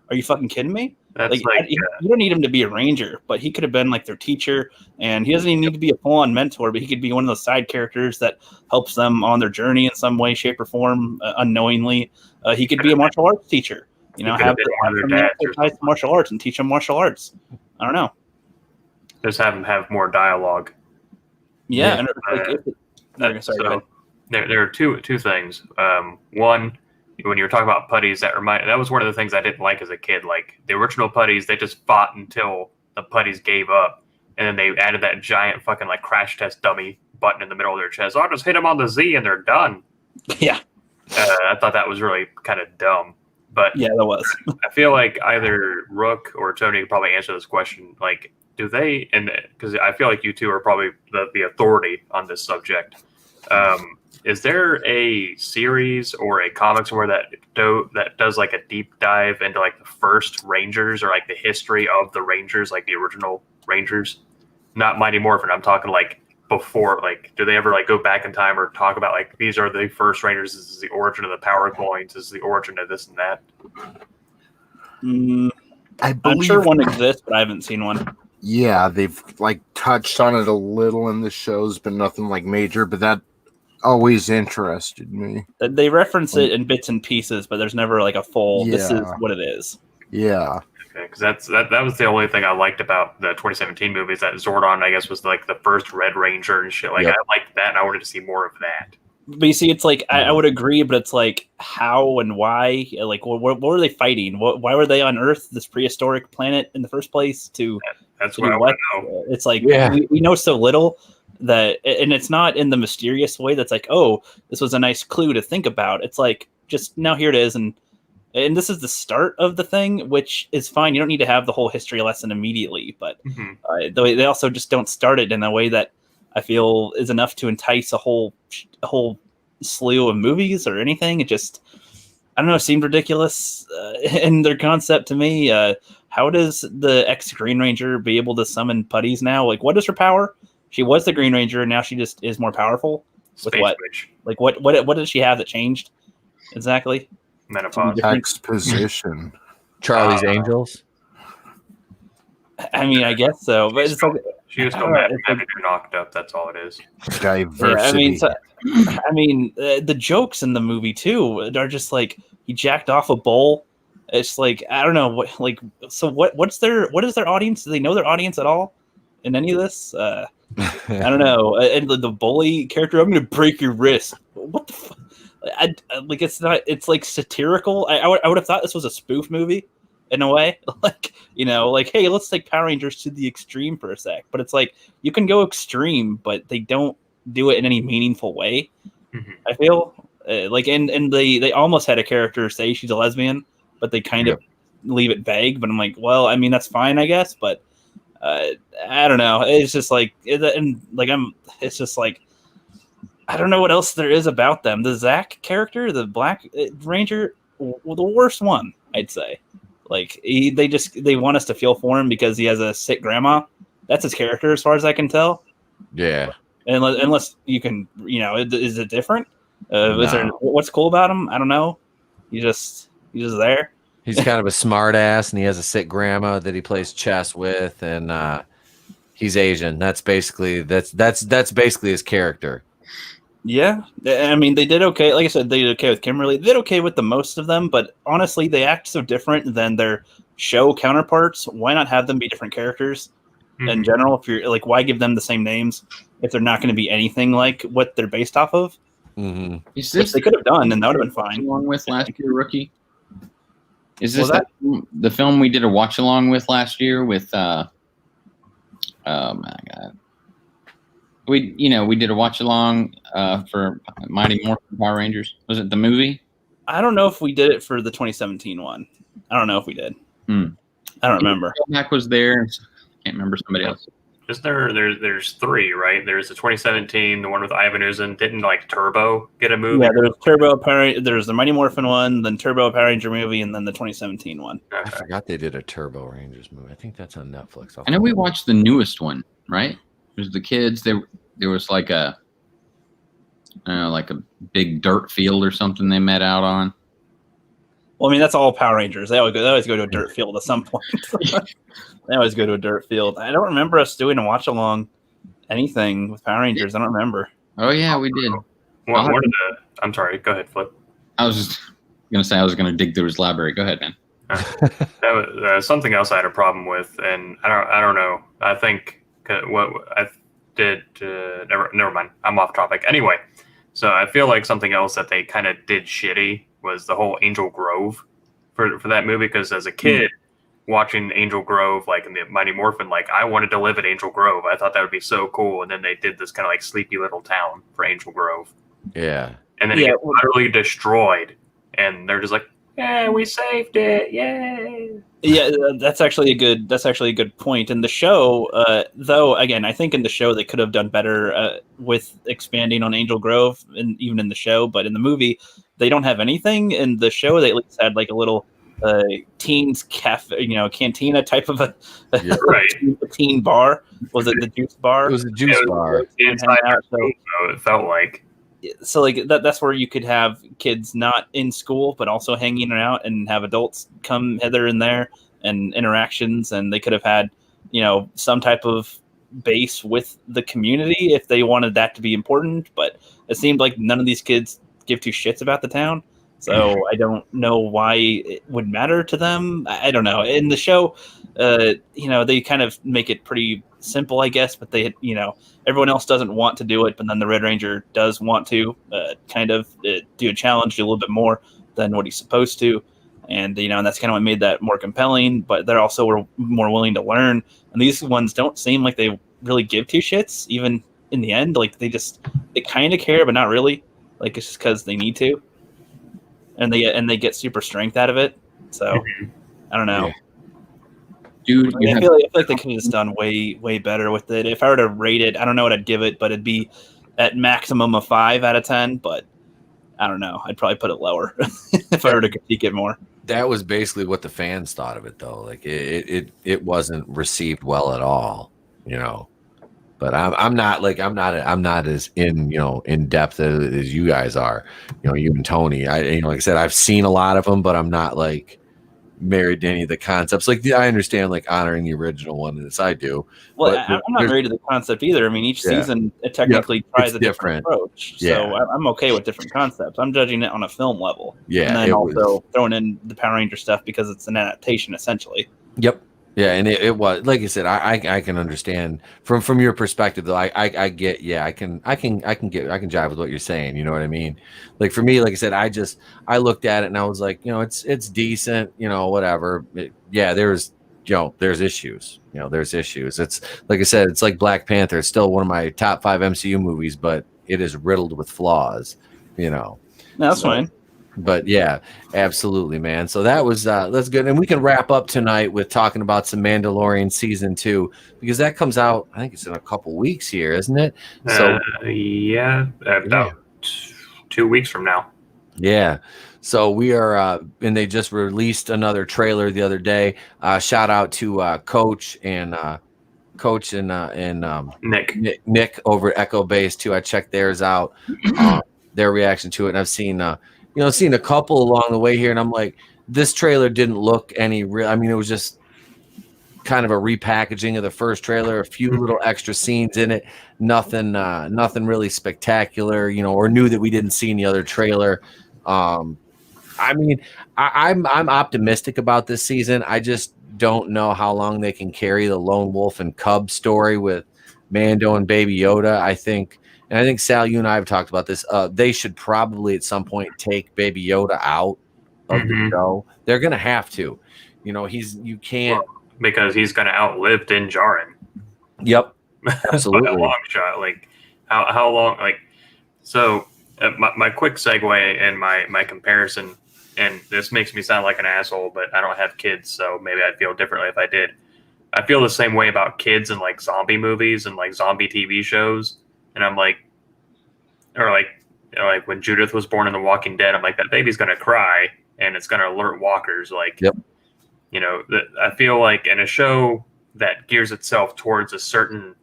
are you fucking kidding me? That's you don't need him to be a ranger, but he could have been like their teacher, and he doesn't even need to be a full-on mentor, but he could be one of those side characters that helps them on their journey in some way, shape, or form, unknowingly. He could be a martial arts teacher. Have them exercise martial arts and teach them martial arts. I don't know. Just have them have more dialogue. Yeah. So there are two things. One, when you were talking about putties, that was one of the things I didn't like as a kid. Like the original putties, they just fought until the putties gave up, and then they added that giant fucking like crash test dummy button in the middle of their chest. I'll just hit them on the Z and they're done. Yeah. I thought that was really kind of dumb. But yeah, that was. I feel like either Rook or Tony could probably answer this question. Like, do they? And because I feel like you two are probably the authority on this subject. Is there a series or a comic somewhere that does like a deep dive into like the first Rangers or like the history of the Rangers, like the original Rangers? Not Mighty Morphin. I'm talking like before. Like, do they ever like go back in time or talk about like these are the first Rangers? This is the origin of the power coins. This is the origin of this and that. I'm sure one exists, but I haven't seen one. Yeah, they've like touched on it a little in the shows, but nothing like major. But that always interested me. They reference it in bits and pieces, but there's never like a full. Yeah. This is what it is. Yeah. Okay, because that was the only thing I liked about the 2017 movie is that Zordon, I guess, was like the first Red Ranger and shit. Like I liked that, and I wanted to see more of that. But you see, it's like I would agree, but it's like how and why? Like, what were they fighting? Why were they on Earth, this prehistoric planet, in the first place? To That's to what do I what. want to know. It's like Yeah. we know so little that, and it's not in the mysterious way that's like, oh, this was a nice clue to think about. It's like, just now here it is, and this is the start of the thing, which is fine. You don't need to have the whole history lesson immediately, but they also just don't start it in a way that I feel is enough to entice a whole slew of movies or anything. It just, I don't know, seemed ridiculous in their concept to me. How does the ex-Green Ranger be able to summon putties now? Like, what is her power? She was the Green Ranger, and now she just is more powerful. With Space what? Witch. Like, what does she have that changed? Exactly. Menopause. Exposition. Charlie's Angels. I mean, I guess so, but it's like, She was I still don't know, mad it's having her knocked up. That's all it is. Diversity. yeah, I mean, the jokes in the movie too are just like, he jacked off a bowl. It's like, I don't know what, like, so what is their audience? Do they know their audience at all in any of this? I don't know. And the bully character, I'm gonna break your wrist. What the fuck? Like, it's not. It's like satirical. I would have thought this was a spoof movie, in a way. Like, you know, like, hey, let's take Power Rangers to the extreme for a sec. But it's like, you can go extreme, but they don't do it in any meaningful way. I feel like, and they almost had a character say she's a lesbian, but they kind of leave it vague. But I'm like, well, I mean, that's fine, I guess. But I don't know. It's just like, it's just like, I don't know what else there is about them. The Zach character, the Black Ranger, well, the worst one, I'd say. Like, they want us to feel for him because he has a sick grandma. That's his character, as far as I can tell. Yeah. Unless you can, you know, is it different? Is there, No. what's cool about him? I don't know. He's just there. He's kind of a smart ass, and he has a sick grandma that he plays chess with, and he's Asian. That's basically his character. Yeah, I mean, they did okay. Like I said, they did okay with Kimberly. They did okay with the most of them, but honestly, they act so different than their show counterparts. Why not have them be different characters in general? If you're like, why give them the same names if they're not going to be anything like what they're based off of? Mm-hmm. Is Which this they could have done, and that would have been fine. along with last year, Rookie? Is Was this the film we did a watch along with last year with? Oh my god. We did a watch along for Mighty Morphin Power Rangers. Was it the movie? I don't know if we did it for the 2017 one. I don't know if we did. I don't remember. Mac was there. Can't remember somebody else. Is there's three, right? There's the 2017, the one with Ivan Oozen. Didn't like Turbo get a movie? Yeah, there's Turbo Power. There's the Mighty Morphin one, then Turbo Power Ranger movie, and then the 2017 one. I forgot they did a Turbo Rangers movie. I think that's on Netflix. I know we watched the newest one, right? It was the kids. There was like a big dirt field or something they met out on. Well, I mean, that's all Power Rangers. They always go to a dirt field at some point. They always go to a dirt field. I don't remember us doing a watch along anything with Power Rangers. I don't remember. Oh yeah, we did. Well, I'm sorry. Go ahead, Flip. I was just gonna say I was gonna dig through his library. Go ahead, man. That was something else I had a problem with, and I don't know. I think what I did. Never mind. I'm off topic. Anyway, so I feel like something else that they kind of did shitty was the whole Angel Grove for that movie. Because as a kid, watching Angel Grove, like in the Mighty Morphin, like I wanted to live at Angel Grove. I thought that would be so cool. And then they did this kind of like sleepy little town for Angel Grove. Yeah. And then it gets utterly destroyed. And they're just like, yeah, we saved it. Yay. Yeah, that's actually a good point. In the show, though, again, I think in the show they could have done better with expanding on Angel Grove, and even in the show. But in the movie, they don't have anything. In the show, they at least had like a little teens cafe, cantina type of a teen bar. Was it the juice bar? It was a juice bar. Inside out, so it felt like. So like that's where you could have kids not in school but also hanging out, and have adults come hither and there and interactions, and they could have had some type of base with the community if they wanted that to be important. But it seemed like none of these kids give two shits about the town, so I don't know why it would matter to them. I don't know. In the show, they kind of make it pretty simple, I guess, but they, everyone else doesn't want to do it, but then the Red Ranger does want to do a challenge, do a little bit more than what he's supposed to. And and that's kind of what made that more compelling. But they're also were more willing to learn. And these ones don't seem like they really give two shits, even in the end. Like they kind of care, but not really. Like it's just because they need to, and they get super strength out of it. So I don't know. Yeah. Dude, I feel like they could have just done way better with it. If I were to rate it, I don't know what I'd give it, but it'd be at maximum a 5 out of 10. But I don't know. I'd probably put it lower if I were to critique it more. That was basically what the fans thought of it, though. Like it wasn't received well at all, But I'm not as in depth as you guys are, you and Tony. Like I said, I've seen a lot of them, but I'm not like married to any of the concepts. Like I understand like honoring the original one, as I do. Well, but I'm not married to the concept either. I mean, each season it technically tries a different approach. So I'm okay with different concepts. I'm judging it on a film level. Yeah, and then also throwing in the Power Ranger stuff because it's an adaptation essentially. Yep. Yeah, and it was like I said. I can understand from your perspective though. I get. Yeah, I can jive with what you're saying. You know what I mean? Like for me, like I said, I looked at it and I was like, it's decent. Whatever. There's issues. There's issues. It's like I said, it's like Black Panther. It's still one of my top 5 MCU movies, but it is riddled with flaws. No, that's fine. But yeah, absolutely, man. So that's good, and we can wrap up tonight with talking about some Mandalorian season 2 because that comes out. I think it's in a couple weeks here, isn't it? So about 2 weeks from now. Yeah. So we are, and they just released another trailer the other day. Shout out to Coach and Nick over at Echo Base too. I checked theirs out, their reaction to it, and I've seen seen a couple along the way here, and I'm like, this trailer didn't look any real. I mean, it was just kind of a repackaging of the first trailer, a few little extra scenes in it, nothing really spectacular, or new that we didn't see in the other trailer. I mean, I'm optimistic about this season. I just don't know how long they can carry the Lone Wolf and Cub story with Mando and Baby Yoda. I think Sal, you and I have talked about this. They should probably at some point take Baby Yoda out of the show. They're gonna have to. You can't because he's gonna outlive Din Djarin. Yep, absolutely. By a long shot. Like how long? Like so. My quick segue and my comparison, and this makes me sound like an asshole, but I don't have kids, so maybe I'd feel differently if I did. I feel the same way about kids and like zombie movies and like zombie TV shows. And I'm like, or like when Judith was born in The Walking Dead, I'm like, that baby's going to cry and it's going to alert walkers. Like, yep. I feel like in a show that gears itself towards a certain,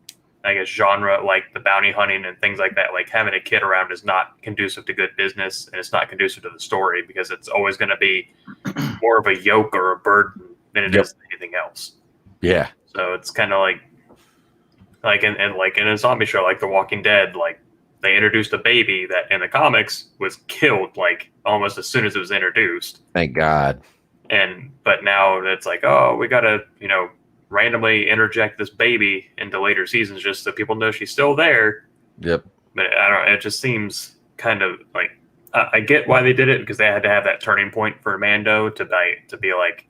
I guess, genre, like the bounty hunting and things like that, like having a kid around is not conducive to good business, and it's not conducive to the story because it's always going to be more of a yoke or a burden than it is anything else. Yeah. So it's kind of like in a zombie show like The Walking Dead, like they introduced a baby that in the comics was killed like almost as soon as it was introduced. Thank God. But now it's like, oh, we got to, randomly interject this baby into later seasons just so people know she's still there. Yep. But I don't know. It just seems kind of like I get why they did it because they had to have that turning point for Mando to be like,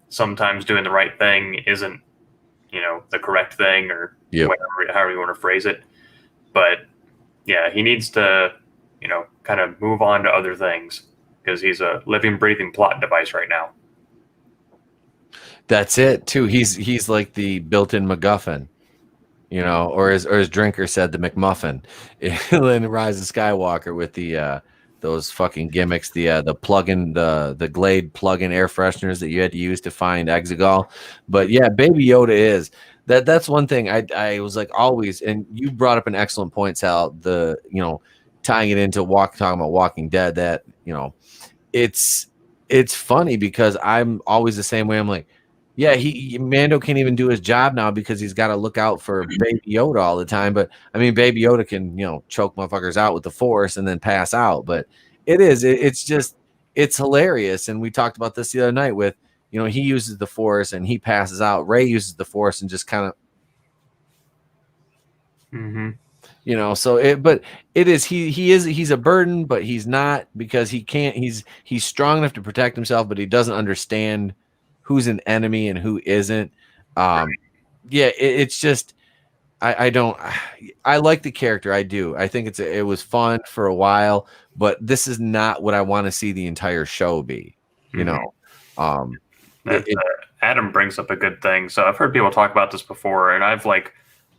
sometimes doing the right thing isn't, the correct thing or whatever, however you want to phrase it. But yeah, he needs to, kind of move on to other things because he's a living, breathing plot device right now. That's it too. He's like the built-in MacGuffin, or as Drinker said, the McMuffin in Rise of Skywalker with the those fucking gimmicks, the plug-in, the Glade plug-in air fresheners that you had to use to find Exegol. But yeah, Baby Yoda is that's one thing I was like always, and you brought up an excellent point, Sal. Tying it into talking about Walking Dead, that it's funny because I'm always the same way. I'm like, yeah, Mando can't even do his job now because he's got to look out for Baby Yoda all the time. But I mean, Baby Yoda can, choke motherfuckers out with the Force and then pass out. But it's hilarious. And we talked about this the other night with, he uses the Force and he passes out. Rey uses the Force and just kind of. You know, so but it is he's a burden, but he's not, because he can't. He's strong enough to protect himself, but he doesn't understand who's an enemy and who isn't. Yeah, it's just I don't. I like the character. I do. I think it was fun for a while, but this is not what I want to see the entire show be. You know, Adam brings up a good thing. So I've heard people talk about this before, and I've like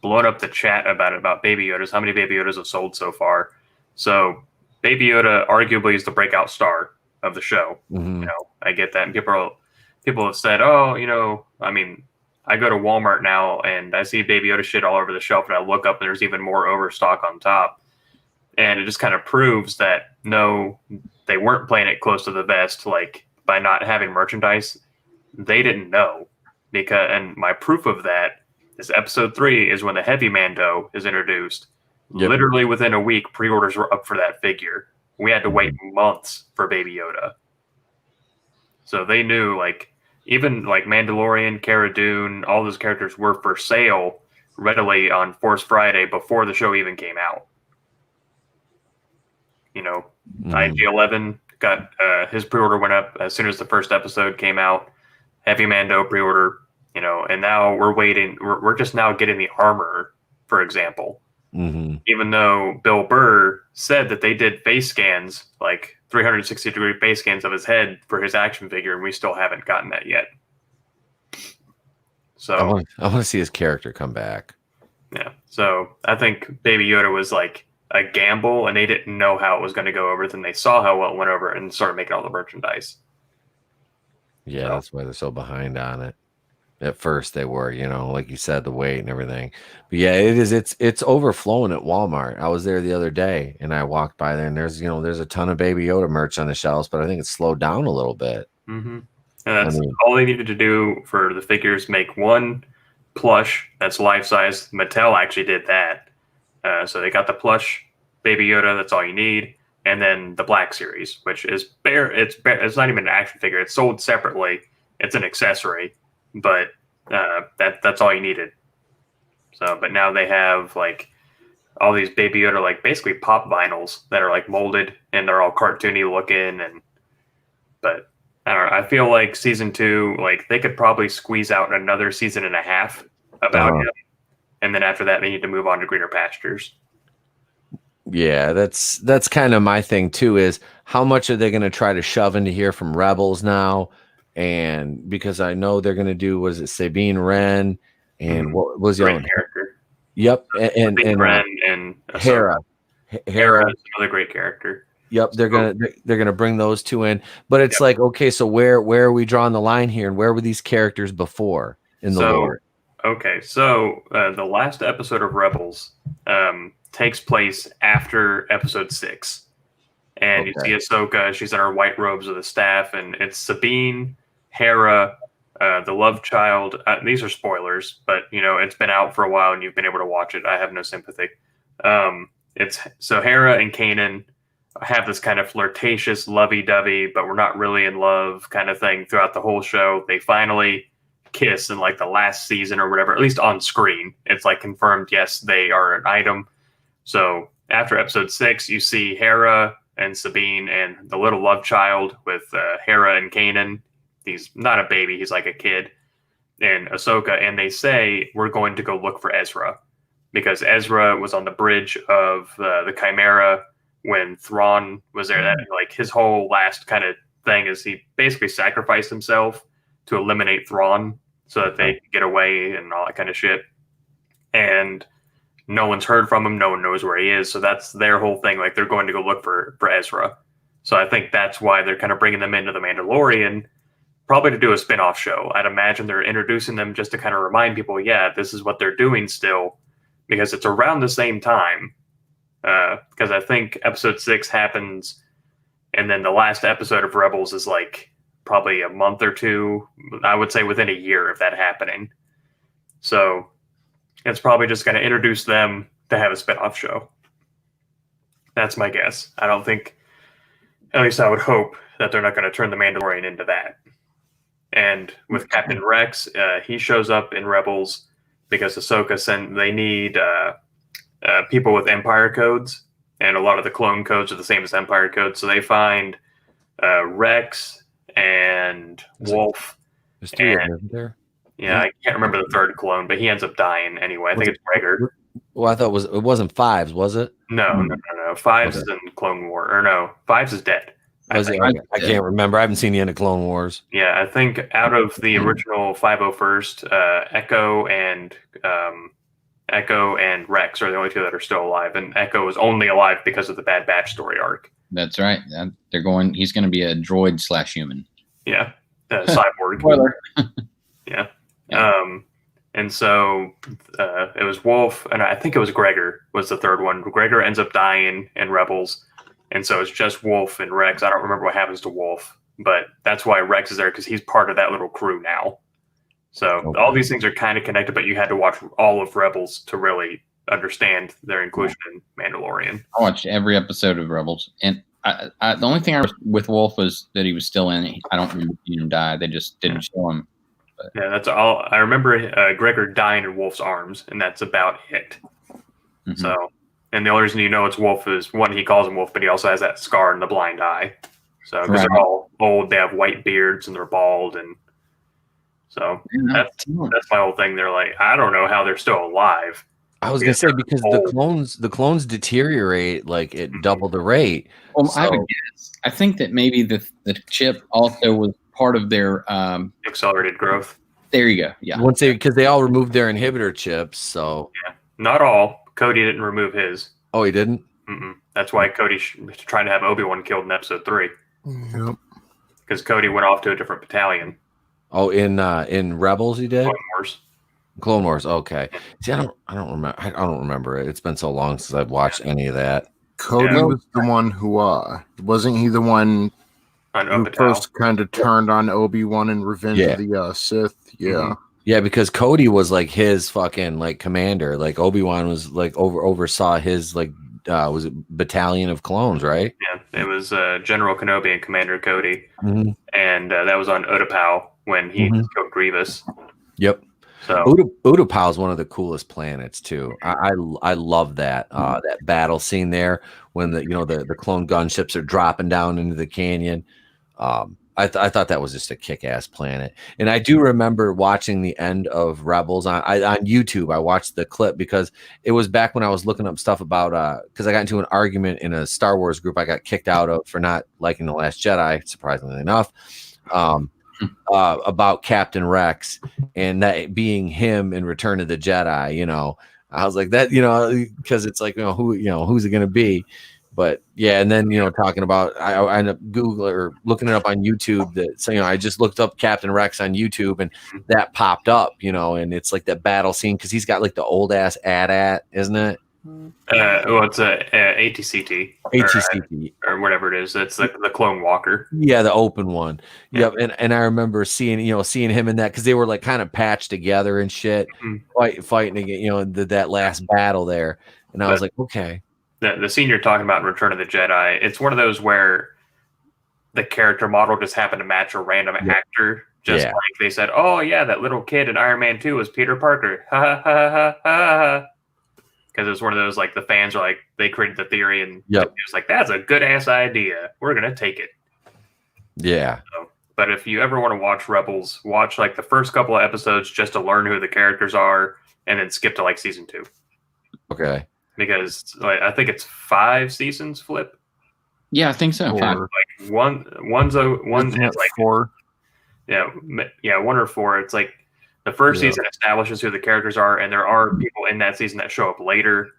blown up the chat about Baby Yodas. How many Baby Yodas have sold so far? So Baby Yoda arguably is the breakout star of the show. Mm-hmm. You know, I get that, and people have said, oh, you know, I mean, I go to Walmart now and I see Baby Yoda shit all over the shelf, and I look up and there's even more overstock on top. And it just kind of proves that no, they weren't playing it close to the vest, like by not having merchandise. They didn't know, and my proof of that is episode 3 is when the Heavy Mando is introduced. Yep. Literally within a week, pre-orders were up for that figure. We had to wait months for Baby Yoda. So they knew, like, even like Mandalorian, Cara Dune, all those characters were for sale readily on Force Friday before the show even came out. You know, IG-11 got his pre-order went up as soon as the first episode came out. Heavy Mando pre-order, you know, and now we're waiting. We're just now getting the armor, for example. Mm-hmm. Even though Bill Burr said that they did face scans, like 360-degree face scans of his head for his action figure, and we still haven't gotten that yet. So I want to see his character come back. Yeah. So I think Baby Yoda was like a gamble, and they didn't know how it was going to go over. Then they saw how well it went over and started making all the merchandise. Yeah, that's why they're so behind on it. At first they were, you know, like you said, the weight and everything. But yeah, it's overflowing at Walmart. I was there the other day and I walked by there, and there's a ton of Baby Yoda merch on the shelves, but I think it's slowed down a little bit. Mm-hmm. And that's all they needed to do for the figures. Make one plush that's life size. Mattel actually did that. So they got the plush Baby Yoda. That's all you need. And then the Black Series, which is bare. It's not even an action figure. It's sold separately. It's an accessory, but that's all you needed. So, but now they have like all these Baby Yoda, like basically pop vinyls that are like molded, and they're all cartoony looking. But I don't know. I feel like season 2, like they could probably squeeze out another season and a half about him, and then after that, they need to move on to greener pastures. Yeah, that's kind of my thing too, is how much are they going to try to shove into here from Rebels now? And because I know they're going to do, was it Sabine Wren and what was the other character? Yep, and Wren and Hera. Hera is another great character. Yep, they're gonna bring those two in, but it's like, okay, so where are we drawing the line here, and where were these characters before in the lore? Okay, so the last episode of Rebels takes place after episode 6, and you see Ahsoka. She's in her white robes with the staff, and it's Sabine, Hera, the love child. These are spoilers, but you know it's been out for a while, and you've been able to watch it. I have no sympathy. It's so Hera and Kanan have this kind of flirtatious, lovey-dovey, but we're not really in love kind of thing throughout the whole show. They finally kiss in like the last season or whatever, at least on screen. It's like confirmed, yes, they are an item. So after episode 6, you see Hera and Sabine and the little love child with Hera and Kanan. He's not a baby, he's like a kid. And Ahsoka, and they say, we're going to go look for Ezra. Because Ezra was on the bridge of the Chimera when Thrawn was there. That like his whole last kind of thing is he basically sacrificed himself to eliminate Thrawn so that they could get away and all that kind of shit. And no one's heard from him. No one knows where he is. So that's their whole thing. Like they're going to go look for Ezra. So I think that's why they're kind of bringing them into The Mandalorian, probably to do a spin-off show. I'd imagine they're introducing them just to kind of remind people, yeah, this is what they're doing still, because it's around the same time. Because I think episode 6 happens, and then the last episode of Rebels is like probably a month or two. I would say within a year of that happening. So it's probably just going to introduce them to have a spinoff show. That's my guess. I don't think, at least I would hope, that they're not going to turn the Mandalorian into that. And with Captain Rex, he shows up in Rebels because Ahsoka they need people with Empire codes, and a lot of the clone codes are the same as Empire codes. So they find Rex and Wolf. There's three of them, isn't there? Yeah, I can't remember the third clone, but he ends up dying anyway. I think it's Gregor. Well, I thought it wasn't Fives, was it? No. Fives is in Clone War, or no, Fives is dead. I can't remember. I haven't seen the end of Clone Wars. Yeah, I think out of the original 501st, Echo and Rex are the only two that are still alive, and Echo is only alive because of the Bad Batch story arc. That's right. He's going to be a droid / human. Yeah, cyborg. Spoiler. Yeah. And so it was Wolf, and I think it was Gregor was the third one. Gregor ends up dying in Rebels, and so it's just Wolf and Rex. I don't remember what happens to Wolf, but that's why Rex is there, because he's part of that little crew now. So all these things are kind of connected, but you had to watch all of Rebels to really understand their inclusion in Mandalorian. I watched every episode of Rebels, and the only thing I was with Wolf was that he was still in it. I don't remember seeing him die. They just didn't show him. But. Yeah, that's all. I remember Gregor dying in Wolf's arms, and that's about it. Mm-hmm. So, and the only reason you know it's Wolf is, one, he calls him Wolf, but he also has that scar in the blind eye. So, because they're all old, they have white beards, and they're bald, and so that's my whole thing. They're like, I don't know how they're still alive. I was gonna say, because the clones deteriorate like at double the rate. Well, so. I have a guess. I think that maybe the chip also was part of their accelerated growth. There you go. Yeah. Because they all removed their inhibitor chips. So yeah, not all. Cody didn't remove his. Oh, he didn't. That's why Cody tried to have Obi-Wan killed in episode 3. Yep. Because Cody went off to a different battalion. Oh, in Rebels he did. Clone Wars. Okay. See, I don't remember. I don't remember it. It's been so long since I've watched any of that. Cody was the one who wasn't he the one who first kind of turned on Obi-Wan in Revenge of the Sith? Yeah. Mm-hmm. Yeah, because Cody was like his fucking like commander. Like Obi-Wan was like oversaw his like was it battalion of clones, right? Yeah, it was General Kenobi and Commander Cody, and that was on Utapau when he killed Grievous. Yep. So Utapau is one of the coolest planets too. I love that that battle scene there when the clone gunships are dropping down into the canyon. I thought that was just a kick-ass planet, and I do remember watching the end of Rebels on YouTube. I watched the clip because it was back when I was looking up stuff about because I got into an argument in a Star Wars group I got kicked out of for not liking The Last Jedi, surprisingly enough. About Captain Rex and that being him in Return of the Jedi. I was like that, because it's like, who's it going to be? But yeah, and then talking about I ended up Googling or looking it up on YouTube. I just looked up Captain Rex on YouTube and that popped up, and it's like that battle scene because he's got like the old ass AT-AT, isn't it? It's a ATCT or whatever it is. It's like the Clone Walker. Yeah, the open one. Yep, and I remember seeing him in that because they were like kind of patched together and shit, fighting again, that last battle there, and I was like, okay. The scene you're talking about in Return of the Jedi, it's one of those where the character model just happened to match a random actor. Like they said, oh yeah, that little kid in Iron Man 2 was Peter Parker. Ha ha ha ha ha. Because it's one of those, like, the fans are like, they created the theory and it was like, that's a good ass idea. We're going to take it. Yeah. So, but if you ever want to watch Rebels, watch like the first couple of episodes just to learn who the characters are and then skip to like season 2. Okay. Because like, I think it's 5 seasons, Flipp. Yeah, I think so. Like one's like 4. Yeah, 1 or 4. It's like the first season establishes who the characters are, and there are people in that season that show up later.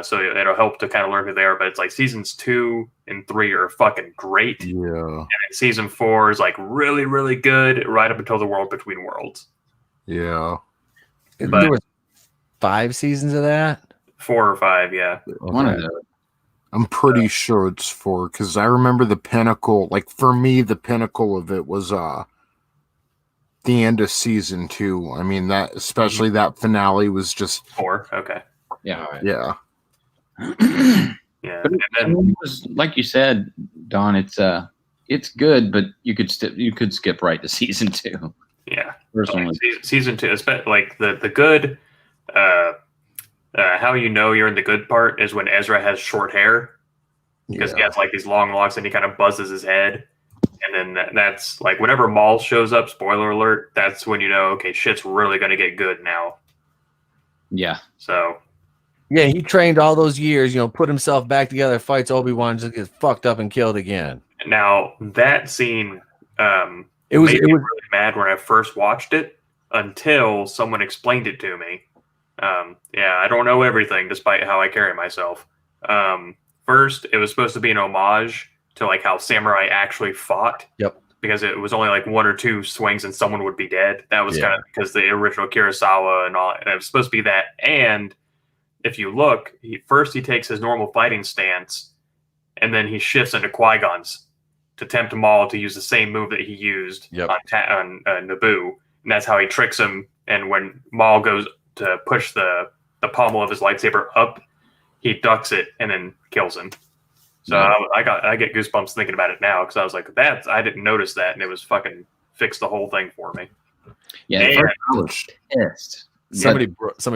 So it'll help to kind of learn who they are. But it's like seasons 2 and 3 are fucking great. Yeah. And then season 4 is like really, really good right up until the World Between Worlds. Yeah. But there was 5 seasons of that? 4 or 5, yeah. Okay. One of those. I'm pretty sure it's 4 because I remember the pinnacle. Like for me, the pinnacle of it was the end of season 2. I mean that, especially that finale was just 4. Okay. Yeah. Yeah. Yeah. But it was, like you said, Don. It's good, but you could skip right to season 2. Yeah. Personally, season 2, especially like the good. How you know you're in the good part is when Ezra has short hair, because he has like these long locks and he kind of buzzes his head. And then that's like whenever Maul shows up, spoiler alert, that's when you know, okay, shit's really going to get good now. Yeah. So. Yeah, he trained all those years, put himself back together, fights Obi-Wan, just gets fucked up and killed again. Now, that scene it was really mad when I first watched it until someone explained it to me. I don't know everything, despite how I carry myself. First, it was supposed to be an homage to like how samurai actually fought. Yep. Because it was only like 1 or 2 swings and someone would be dead. That was kind of because the original Kurosawa and all. And it was supposed to be that. And if you look, he takes his normal fighting stance, and then he shifts into Qui-Gon's to tempt Maul to use the same move that he used on Naboo. And that's how he tricks him. And when Maul goes to push the pommel of his lightsaber up, he ducks it and then kills him. So I get goosebumps thinking about it now, because I was like, I didn't notice that, and it was fucking fixed the whole thing for me. Yeah, I was pissed. Somebody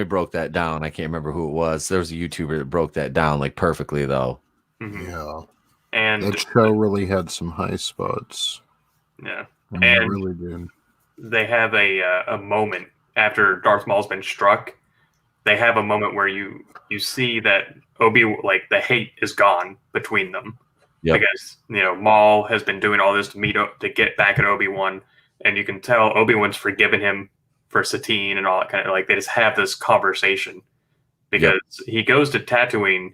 broke that down. I can't remember who it was. There was a YouTuber that broke that down like perfectly, though. Mm-hmm. Yeah, and that show really had some high spots. Yeah, and it really did. They have a moment after Darth Maul's been struck. They have a moment where you see that the hate is gone between them. Yep. Because Maul has been doing all this to get back at Obi-Wan, and you can tell Obi-Wan's forgiven him for Satine and all that kind of, like, they just have this conversation because he goes to Tatooine.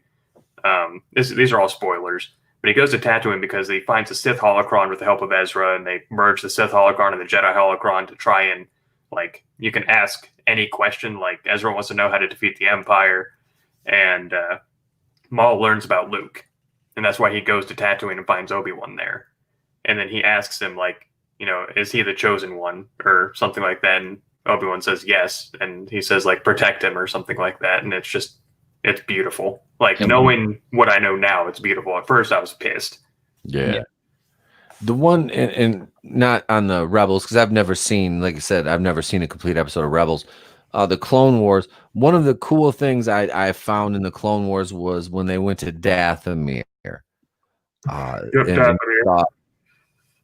These are all spoilers, but he goes to Tatooine because he finds a Sith holocron with the help of Ezra, and they merge the Sith holocron and the Jedi holocron to try and, like, you can ask any question. Like, Ezra wants to know how to defeat the Empire, and Maul learns about Luke, and that's why he goes to Tatooine and finds Obi-Wan there. And then he asks him, like, is he the chosen one or something like that? And Obi-Wan says yes, and he says, like, protect him or something like that. And it's beautiful. Like, knowing what I know now, it's beautiful. At first, I was pissed. Yeah. The one, and not on the Rebels, because I've never seen, like I said, I've never seen a complete episode of Rebels. The Clone Wars, one of the cool things I found in the Clone Wars was when they went to Dathomir.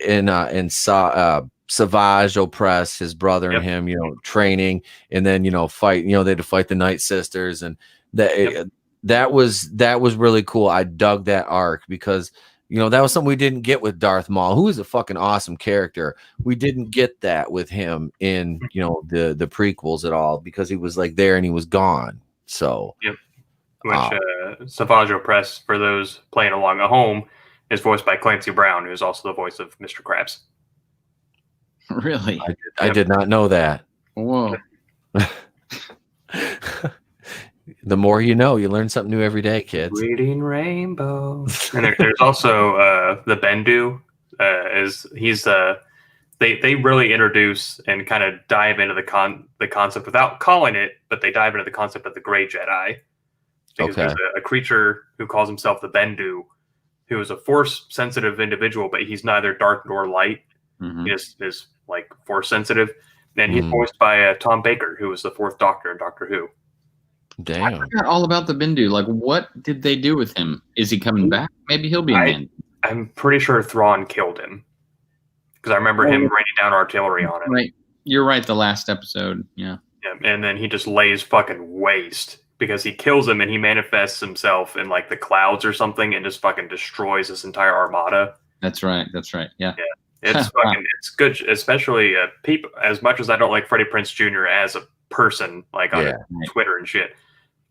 And saw Savage oppress his brother and him, training, and then fight. They had to fight the Night Sisters, and that was really cool. I dug that arc because that was something we didn't get with Darth Maul, who is a fucking awesome character. We didn't get that with him in the prequels at all, because he was like there and he was gone. So which Savage Opress, for those playing along at home, is voiced by Clancy Brown, who's also the voice of Mr. Krabs. Really? I did not know that. Whoa. The more you know, you learn something new every day, kids. Reading rainbows. And there's also the Bendu. They really introduce and kind of dive into the concept without calling it, but they dive into the concept of the Gray Jedi. Because there's a creature who calls himself the Bendu, who is a force-sensitive individual, but he's neither dark nor light. Mm-hmm. He is like force-sensitive. And he's voiced by Tom Baker, who was the 4th Doctor in Doctor Who. Damn. I forgot all about the Bendu. Like, what did they do with him? Is he coming back? Maybe he'll be in. I'm pretty sure Thrawn killed him, because I remember him raining down artillery on him. Right. You're right. The last episode. Yeah. And then he just lays fucking waste, because he kills him and he manifests himself in like the clouds or something and just fucking destroys this entire armada. That's right. Yeah. It's fucking, it's good, especially people. As much as I don't like Freddie Prinze Jr. as a person, like on Twitter and shit,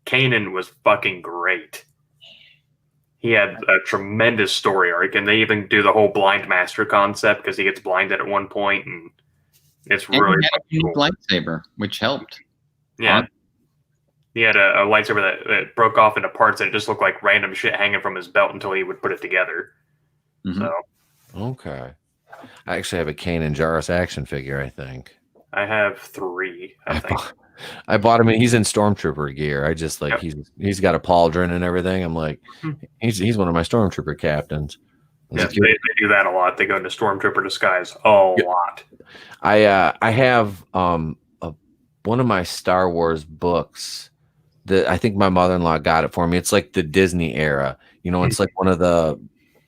Kanan was fucking great. He had a tremendous story arc, and they even do the whole blind master concept because he gets blinded at one point, and it's really he had a unique lightsaber, which helped. Yeah, he had a lightsaber that broke off into parts, and it just looked like random shit hanging from his belt until he would put it together. Mm-hmm. So, okay, I actually have a Kanan Jarrus action figure. I think I have 3. I think. I bought him. He's in Stormtrooper gear. I just like he's got a pauldron and everything. I'm like, he's one of my Stormtrooper captains. Yeah, they do that a lot. They go into Stormtrooper disguise a lot. I have one of my Star Wars books I think my mother-in-law got it for me. It's like the Disney era. You know, it's like one of the.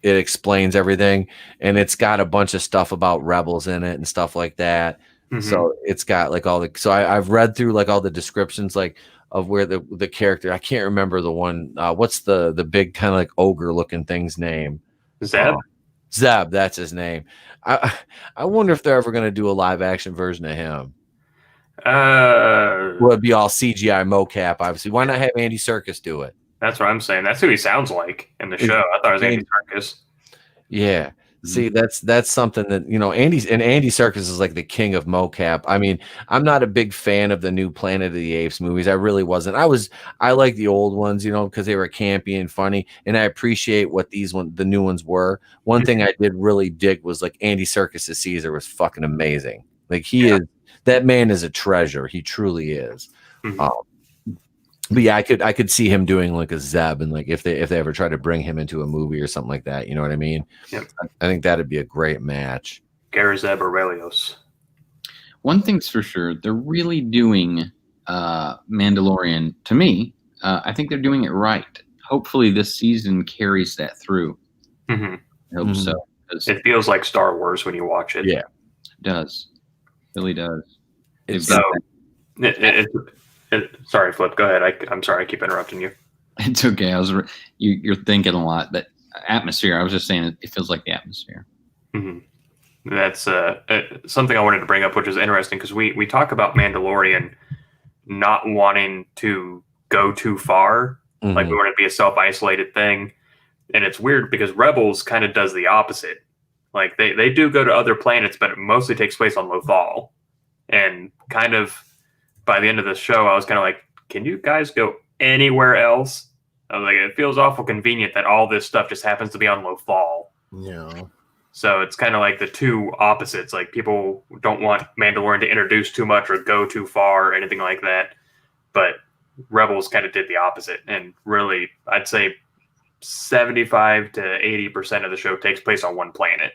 It explains everything, and it's got a bunch of stuff about rebels in it and stuff like that. So it's got like all the. So I've read through like all the descriptions, like of where the character. I can't remember the one. What's the big kind of like ogre looking thing's name? Zeb. Zeb, that's his name. I wonder if they're ever going to do a live action version of him. Will it be all CGI mocap? Obviously, why not have Andy Serkis do it? That's what I'm saying. That's who he sounds like in the show. I thought it was Andy Serkis. Yeah. See, that's something that, you know, Andy Serkis is like the king of mocap. I mean, I'm not a big fan of the new Planet of the Apes movies. I really wasn't. I like the old ones, you know, because they were campy and funny, and I appreciate what the new ones were. One thing I did really dig was like Andy Serkis as Caesar was fucking amazing. Like that man is a treasure. He truly is. But yeah, I could see him doing like a Zeb, and like if they ever try to bring him into a movie or something like that, you know what I mean? Yep. I think that'd be a great match. Garazeb Aurelios. One thing's for sure, they're really doing Mandalorian to me. I think they're doing it right. Hopefully, this season carries that through. I hope so. It feels like Star Wars when you watch it. Yeah, it does. It really does. Sorry, Flip. Go ahead. I'm sorry. I keep interrupting you. It's okay. You're thinking a lot, but atmosphere. I was just saying it feels like the atmosphere. That's something I wanted to bring up, which is interesting because we talk about Mandalorian not wanting to go too far, like we want it to be a self-isolated thing, and it's weird because Rebels kind of does the opposite. Like they do go to other planets, but it mostly takes place on Lothal, and kind of. By the end of the show, I was kind of like, can you guys go anywhere else? I was like, it feels awful convenient that all this stuff just happens to be on Lothal. Yeah. So it's kind of like the two opposites. Like people don't want Mandalorian to introduce too much or go too far or anything like that. But Rebels kind of did the opposite. And really, I'd say 75 to 80% of the show takes place on one planet.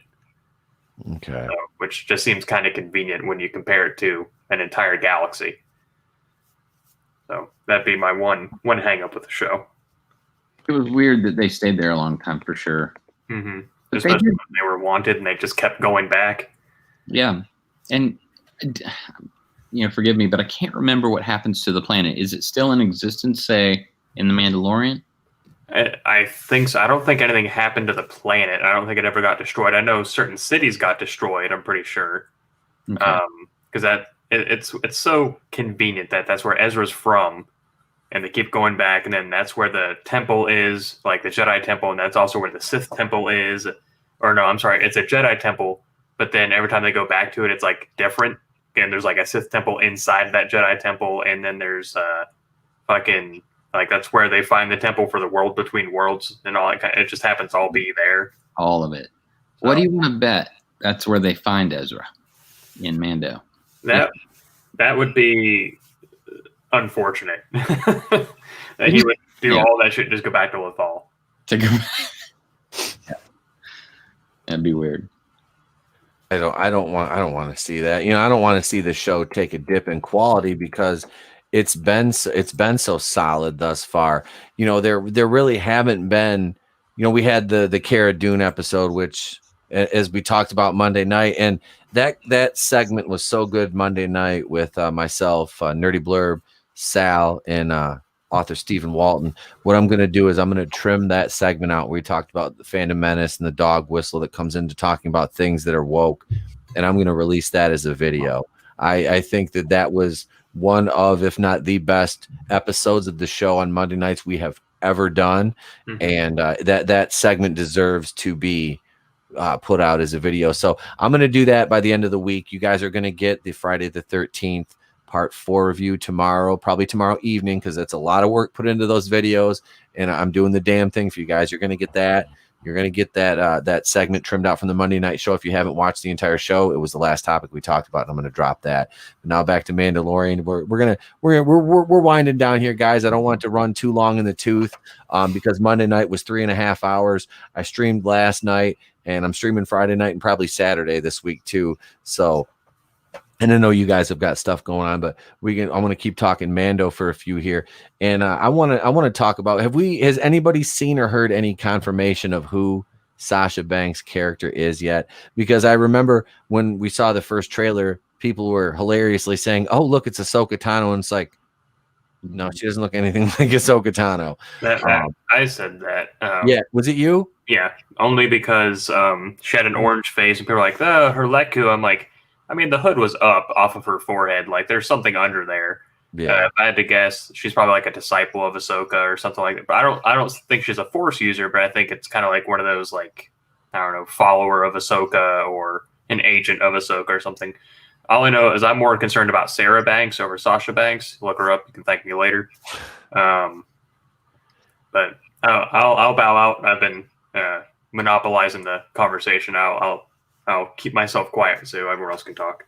Okay. So, which just seems kind of convenient when you compare it to an entire galaxy. So that'd be my one hang up with the show. It was weird that they stayed there a long time for sure. Especially when they were wanted and they just kept going back. Yeah. And, you know, forgive me, but I can't remember what happens to the planet. Is it still in existence, say, in The Mandalorian? I think so. I don't think anything happened to the planet. I don't think it ever got destroyed. I know certain cities got destroyed, I'm pretty sure. Because it's so convenient that's where Ezra's from, and they keep going back, and then that's where the temple is, like the Jedi temple, and that's also where the Sith temple is. Or no, I'm sorry, it's a Jedi temple, but then every time they go back to it, it's like different. And there's like a Sith temple inside that Jedi temple, and then there's fucking like that's where they find the temple for the world between worlds and all that. It just happens to all be there. All of it. So, what do you want to bet? That's where they find Ezra in Mando. That would be unfortunate. That he would do all that shit and just go back to Lothal. That'd be weird. I don't want to see that. You know, I don't want to see the show take a dip in quality because it's been so solid thus far. You know, there really haven't been. You know, we had the Cara Dune episode, which, as we talked about Monday night, and that segment was so good Monday night with myself, Nerdy Blurb, Sal, and author Stephen Walton. What I'm going to do is I'm going to trim that segment out where we talked about the fandom menace and the dog whistle that comes into talking about things that are woke, and I'm going to release that as a video. I think that was one of, if not the best episodes of the show on Monday nights we have ever done, and that segment deserves to be put out as a video. So I'm going to do that by the end of the week. You guys are going to get the Friday the 13th part 4 review tomorrow, probably tomorrow evening, because that's a lot of work put into those videos, and I'm doing the damn thing for you guys. You're going to get that. You're going to get that segment trimmed out from the Monday night show. If you haven't watched the entire show, it was the last topic we talked about, and I'm going to drop that. But now back to Mandalorian. We're winding down here, guys. I don't want to run too long in the tooth because Monday night was 3.5 hours. I streamed last night, and I'm streaming Friday night and probably Saturday this week too. So And I know you guys have got stuff going on, but I want to keep talking Mando for a few here. And I want to talk about, has anybody seen or heard any confirmation of who Sasha Banks' character is yet? Because I remember when we saw the first trailer, people were hilariously saying, "Oh, look, it's Ahsoka Tano," and it's like, no, she doesn't look anything like Ahsoka Tano. I said that. Yeah, was it you? Yeah, only because she had an orange face, and people were like, "Oh, her Leku." I'm like, I mean, the hood was up off of her forehead. Like, there's something under there. Yeah. If I had to guess, she's probably like a disciple of Ahsoka or something like that. But I don't think she's a Force user. But I think it's kind of like one of those, like, I don't know, follower of Ahsoka or an agent of Ahsoka or something. All I know is I'm more concerned about Sarah Banks over Sasha Banks. Look her up. You can thank me later. But I'll bow out. I've been monopolizing the conversation. I'll keep myself quiet so everyone else can talk.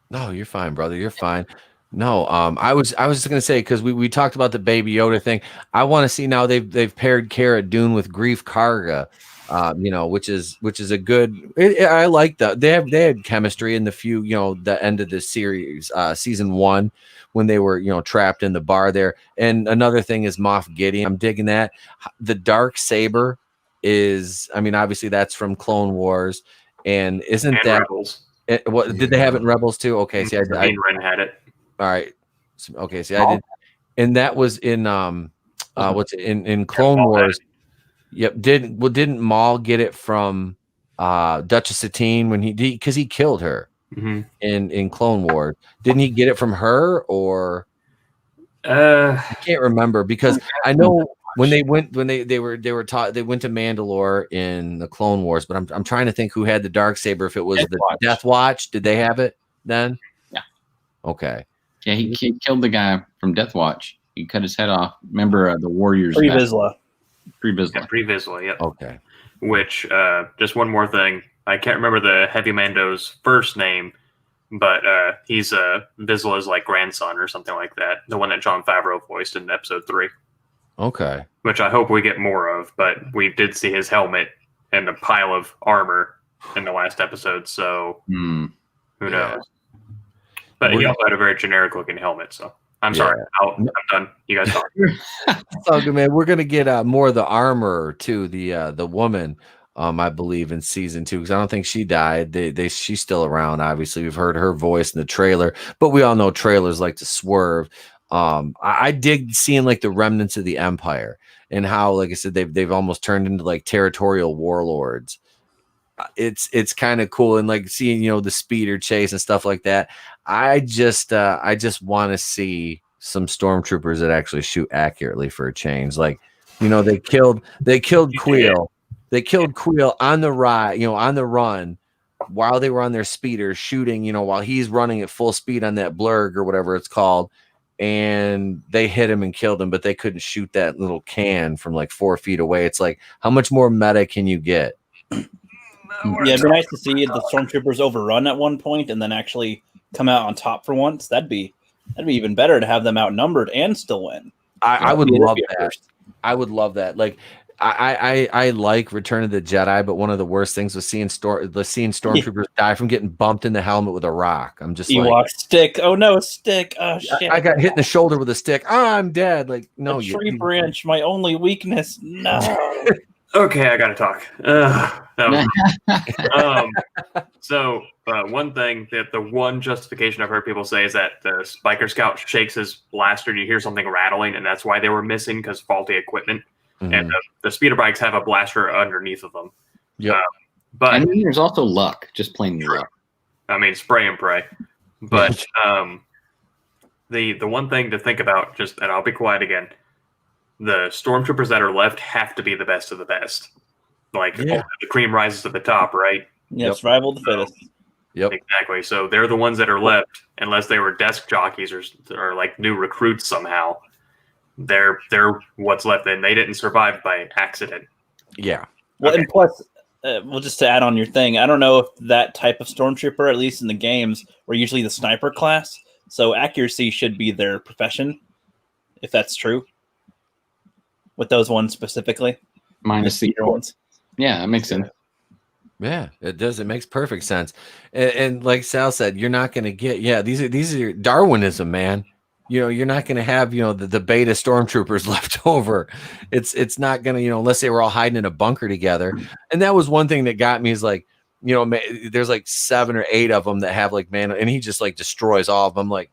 No, you're fine, brother. You're fine. No, I was just gonna say, because we talked about the Baby Yoda thing. I want to see now they've paired Cara Dune with Greef Karga, which is a good. I like that they had chemistry in the the end of the series, season 1, when they were trapped in the bar there. And another thing is Moff Gideon. I'm digging that. The dark saber is, I mean, obviously that's from Clone Wars. And isn't that Rebels? What did they have it in Rebels too? Okay, see, Ren had it. All right, okay, see, I did, and that was in in Clone Wars. Yep, didn't Maul get it from Duchess Satine when because he killed her in Clone Wars? Didn't he get it from her, or I can't remember, because I know. When they went to Mandalore in the Clone Wars, but I'm trying to think who had the Darksaber. If it was Death Watch, did they have it then? Yeah. Okay. Yeah, he killed the guy from Death Watch. He cut his head off. Remember the Warriors? Pre Vizsla. Yep. Okay. Which just one more thing. I can't remember the Heavy Mando's first name, but he's Vizsla's like grandson or something like that. The one that Jon Favreau voiced in Episode 3. Okay. Which I hope we get more of, but we did see his helmet and a pile of armor in the last episode, so who knows? But he also had a very generic looking helmet, so I'm sorry. I'm done. You guys talk. It's all good, man. We're gonna get more of the armor to the woman, I believe, in season 2, because I don't think she died. She's still around. Obviously, we've heard her voice in the trailer, but we all know trailers like to swerve. I dig seeing like the remnants of the Empire and how, like I said, they've almost turned into like territorial warlords. It's kind of cool, and like seeing the speeder chase and stuff like that. I just want to see some stormtroopers that actually shoot accurately for a change. Like they killed Queel. They killed Queel on the run while they were on their speeders shooting. While he's running at full speed on that blurg or whatever it's called. And they hit him and killed him, but they couldn't shoot that little can from like 4 feet away. It's like, how much more meta can you get? Yeah, it'd be nice to see the stormtroopers overrun at one point and then actually come out on top for once. That'd be even better to have them outnumbered and still win. I would love that. I would love that. Like, I like Return of the Jedi, but one of the worst things was seeing stormtroopers die from getting bumped in the helmet with a rock. I'm just Ewok stick. Oh no, a stick. Oh shit! I got hit in the shoulder with a stick. Oh, I'm dead. Like, no, a tree branch. My only weakness. No. Okay, I gotta talk. So one thing that the one justification I've heard people say is that the Spiker Scout shakes his blaster and you hear something rattling, and that's why they were missing, because faulty equipment. And the speeder bikes have a blaster underneath of them. Yeah, but and there's also luck, just plain luck. I mean, spray and pray. But the one thing to think about, and I'll be quiet again. The stormtroopers that are left have to be the best of the best. Like the cream rises to the top, right? Yes, survival of the fittest. Yep, exactly. So they're the ones that are left, unless they were desk jockeys or like new recruits somehow. They're what's left, and they didn't survive by accident. Yeah. Well, and plus, just to add on your thing, I don't know if that type of stormtrooper, at least in the games, were usually the sniper class. So accuracy should be their profession, if that's true. With those ones specifically, minus the ones. Yeah, that makes sense. Yeah, it does. It makes perfect sense. And like Sal said, you're not going to get, these are Darwinism, man. You're not going to have, the beta stormtroopers left over. It's not going to, unless they were all hiding in a bunker together. And that was one thing that got me is like, there's like 7 or 8 of them that have like, man, and he just like destroys all of them. Like,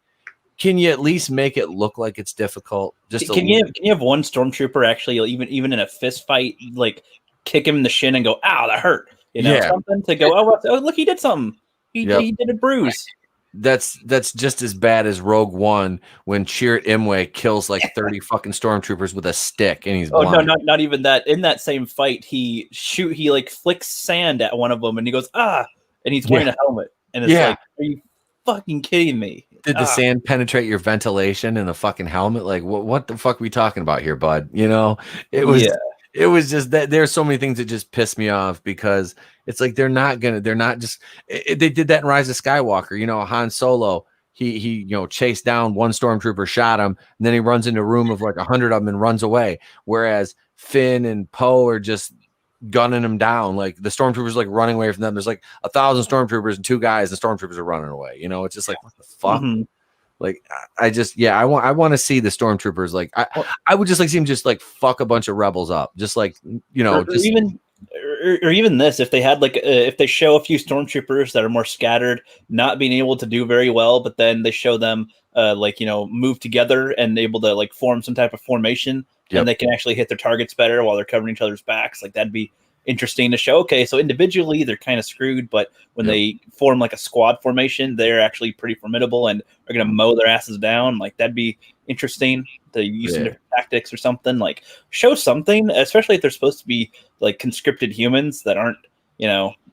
can you at least make it look like it's difficult? Can you have one stormtrooper actually even in a fist fight, like kick him in the shin and go, ow, that hurt. Something to go, oh, look, he did something. He did a bruise. That's just as bad as Rogue One when Chirrut Imwe kills like 30 fucking stormtroopers with a stick and he's blind. No, not even that. In that same fight, he like flicks sand at one of them and he goes, and he's wearing a helmet. And it's like, are you fucking kidding me? Did the sand penetrate your ventilation in the fucking helmet? Like, what the fuck are we talking about here, bud? It was just that there's so many things that just piss me off because it's like they did that in Rise of Skywalker. Han Solo, he chased down one stormtrooper, shot him, and then he runs into a room of like 100 of them and runs away. Whereas Finn and Poe are just gunning him down. Like the stormtroopers like running away from them. There's like 1,000 stormtroopers and 2 guys, and stormtroopers are running away. It's just like, what the fuck? Mm-hmm. Like I want to see the stormtroopers. Like I would just like see them just like fuck a bunch of rebels up. Just like or even this, if they had like if they show a few stormtroopers that are more scattered, not being able to do very well, but then they show them move together and able to like form some type of formation, and they can actually hit their targets better while they're covering each other's backs. Like that'd be interesting to show. Okay, so individually they're kind of screwed, but when they form like a squad formation, they're actually pretty formidable and are going to mow their asses down. Like that'd be interesting to use some different tactics or something. Like show something, especially if they're supposed to be like conscripted humans that aren't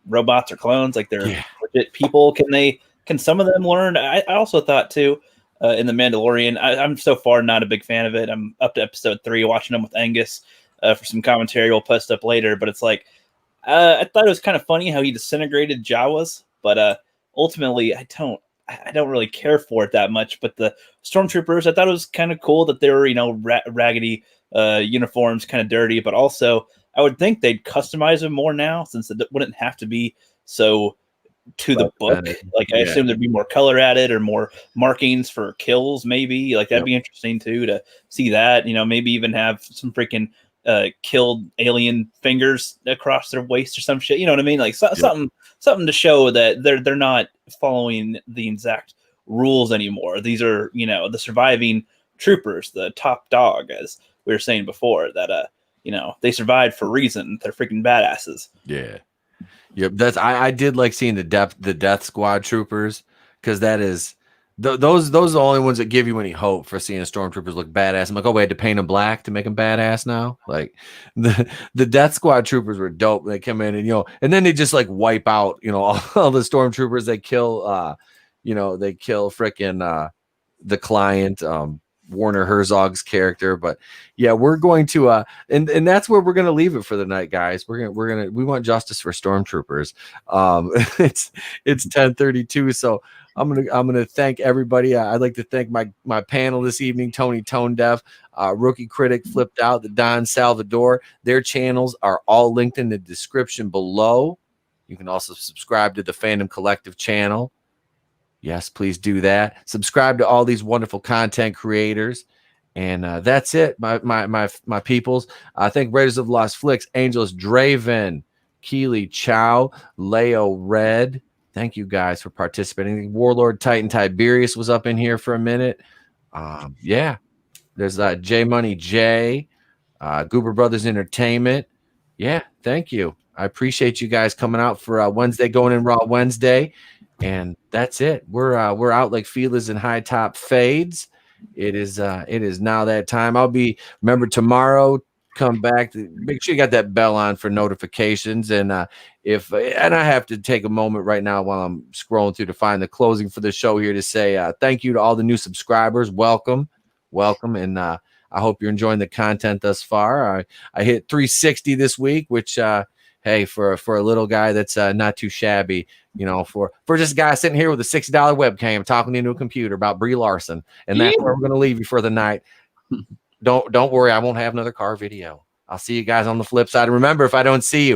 robots or clones. Like they're legit people. Can some of them learn? I also thought too in the Mandalorian. I'm so far not a big fan of it. I'm up to episode 3, watching them with Angus. For some commentary we'll post up later, but it's like I thought it was kind of funny how he disintegrated Jawas, but ultimately I don't really care for it that much. But the stormtroopers, I thought it was kind of cool that they were raggedy uniforms, kind of dirty, but also I would think they'd customize them more now since it wouldn't have to be so to the book. Like I assume there'd be more color added or more markings for kills, maybe. Like that'd be interesting too to see that. Maybe even have some freaking killed alien fingers across their waist or some shit. You know what I mean? Like something to show that they're not following the exact rules anymore. These are the surviving troopers, the top dog, as we were saying before. That they survived for a reason. They're freaking badasses. Yeah. Yep. That's I did like seeing the Death Squad troopers because that is. Those are the only ones that give you any hope for seeing stormtroopers look badass. I'm like, we had to paint them black to make them badass now. Like the Death Squad troopers were dope. They come in and and then they just like wipe out all the stormtroopers. They kill frickin' the client, Werner Herzog's character. But yeah, we're going to and that's where we're gonna leave it for the night, guys. We want justice for stormtroopers. It's 10:32, so I'm gonna thank everybody. I'd like to thank my panel this evening: Tony ToneDef, Rookie Critic, Flipp Doubt, the Don Salvador. Their channels are all linked in the description below. You can also subscribe to the Fandom Collective channel. Yes, please do that. Subscribe to all these wonderful content creators. And that's it, my peoples. I thank Raiders of Lost Flicks, Angels Draven, Keely Chow, Leo Red. Thank you guys for participating. Warlord Titan Tiberius was up in here for a minute. There's J Money J, Goober Brothers Entertainment. Yeah, thank you. I appreciate you guys coming out for Wednesday, going in Raw Wednesday. And that's it. We're out like feelers and high top fades. It is now that time. Remember tomorrow. Come back. Make sure you got that bell on for notifications. And I have to take a moment right now while I'm scrolling through to find the closing for the show here to say thank you to all the new subscribers. Welcome, and I hope you're enjoying the content thus far. I hit 360 this week, which hey, for a little guy that's not too shabby, for just a guy sitting here with a $60 webcam talking into a computer about Brie Larson, and that's where we're going to leave you for the night. Don't worry, I won't have another car video. I'll see you guys on the flip side. And remember, if I don't see you,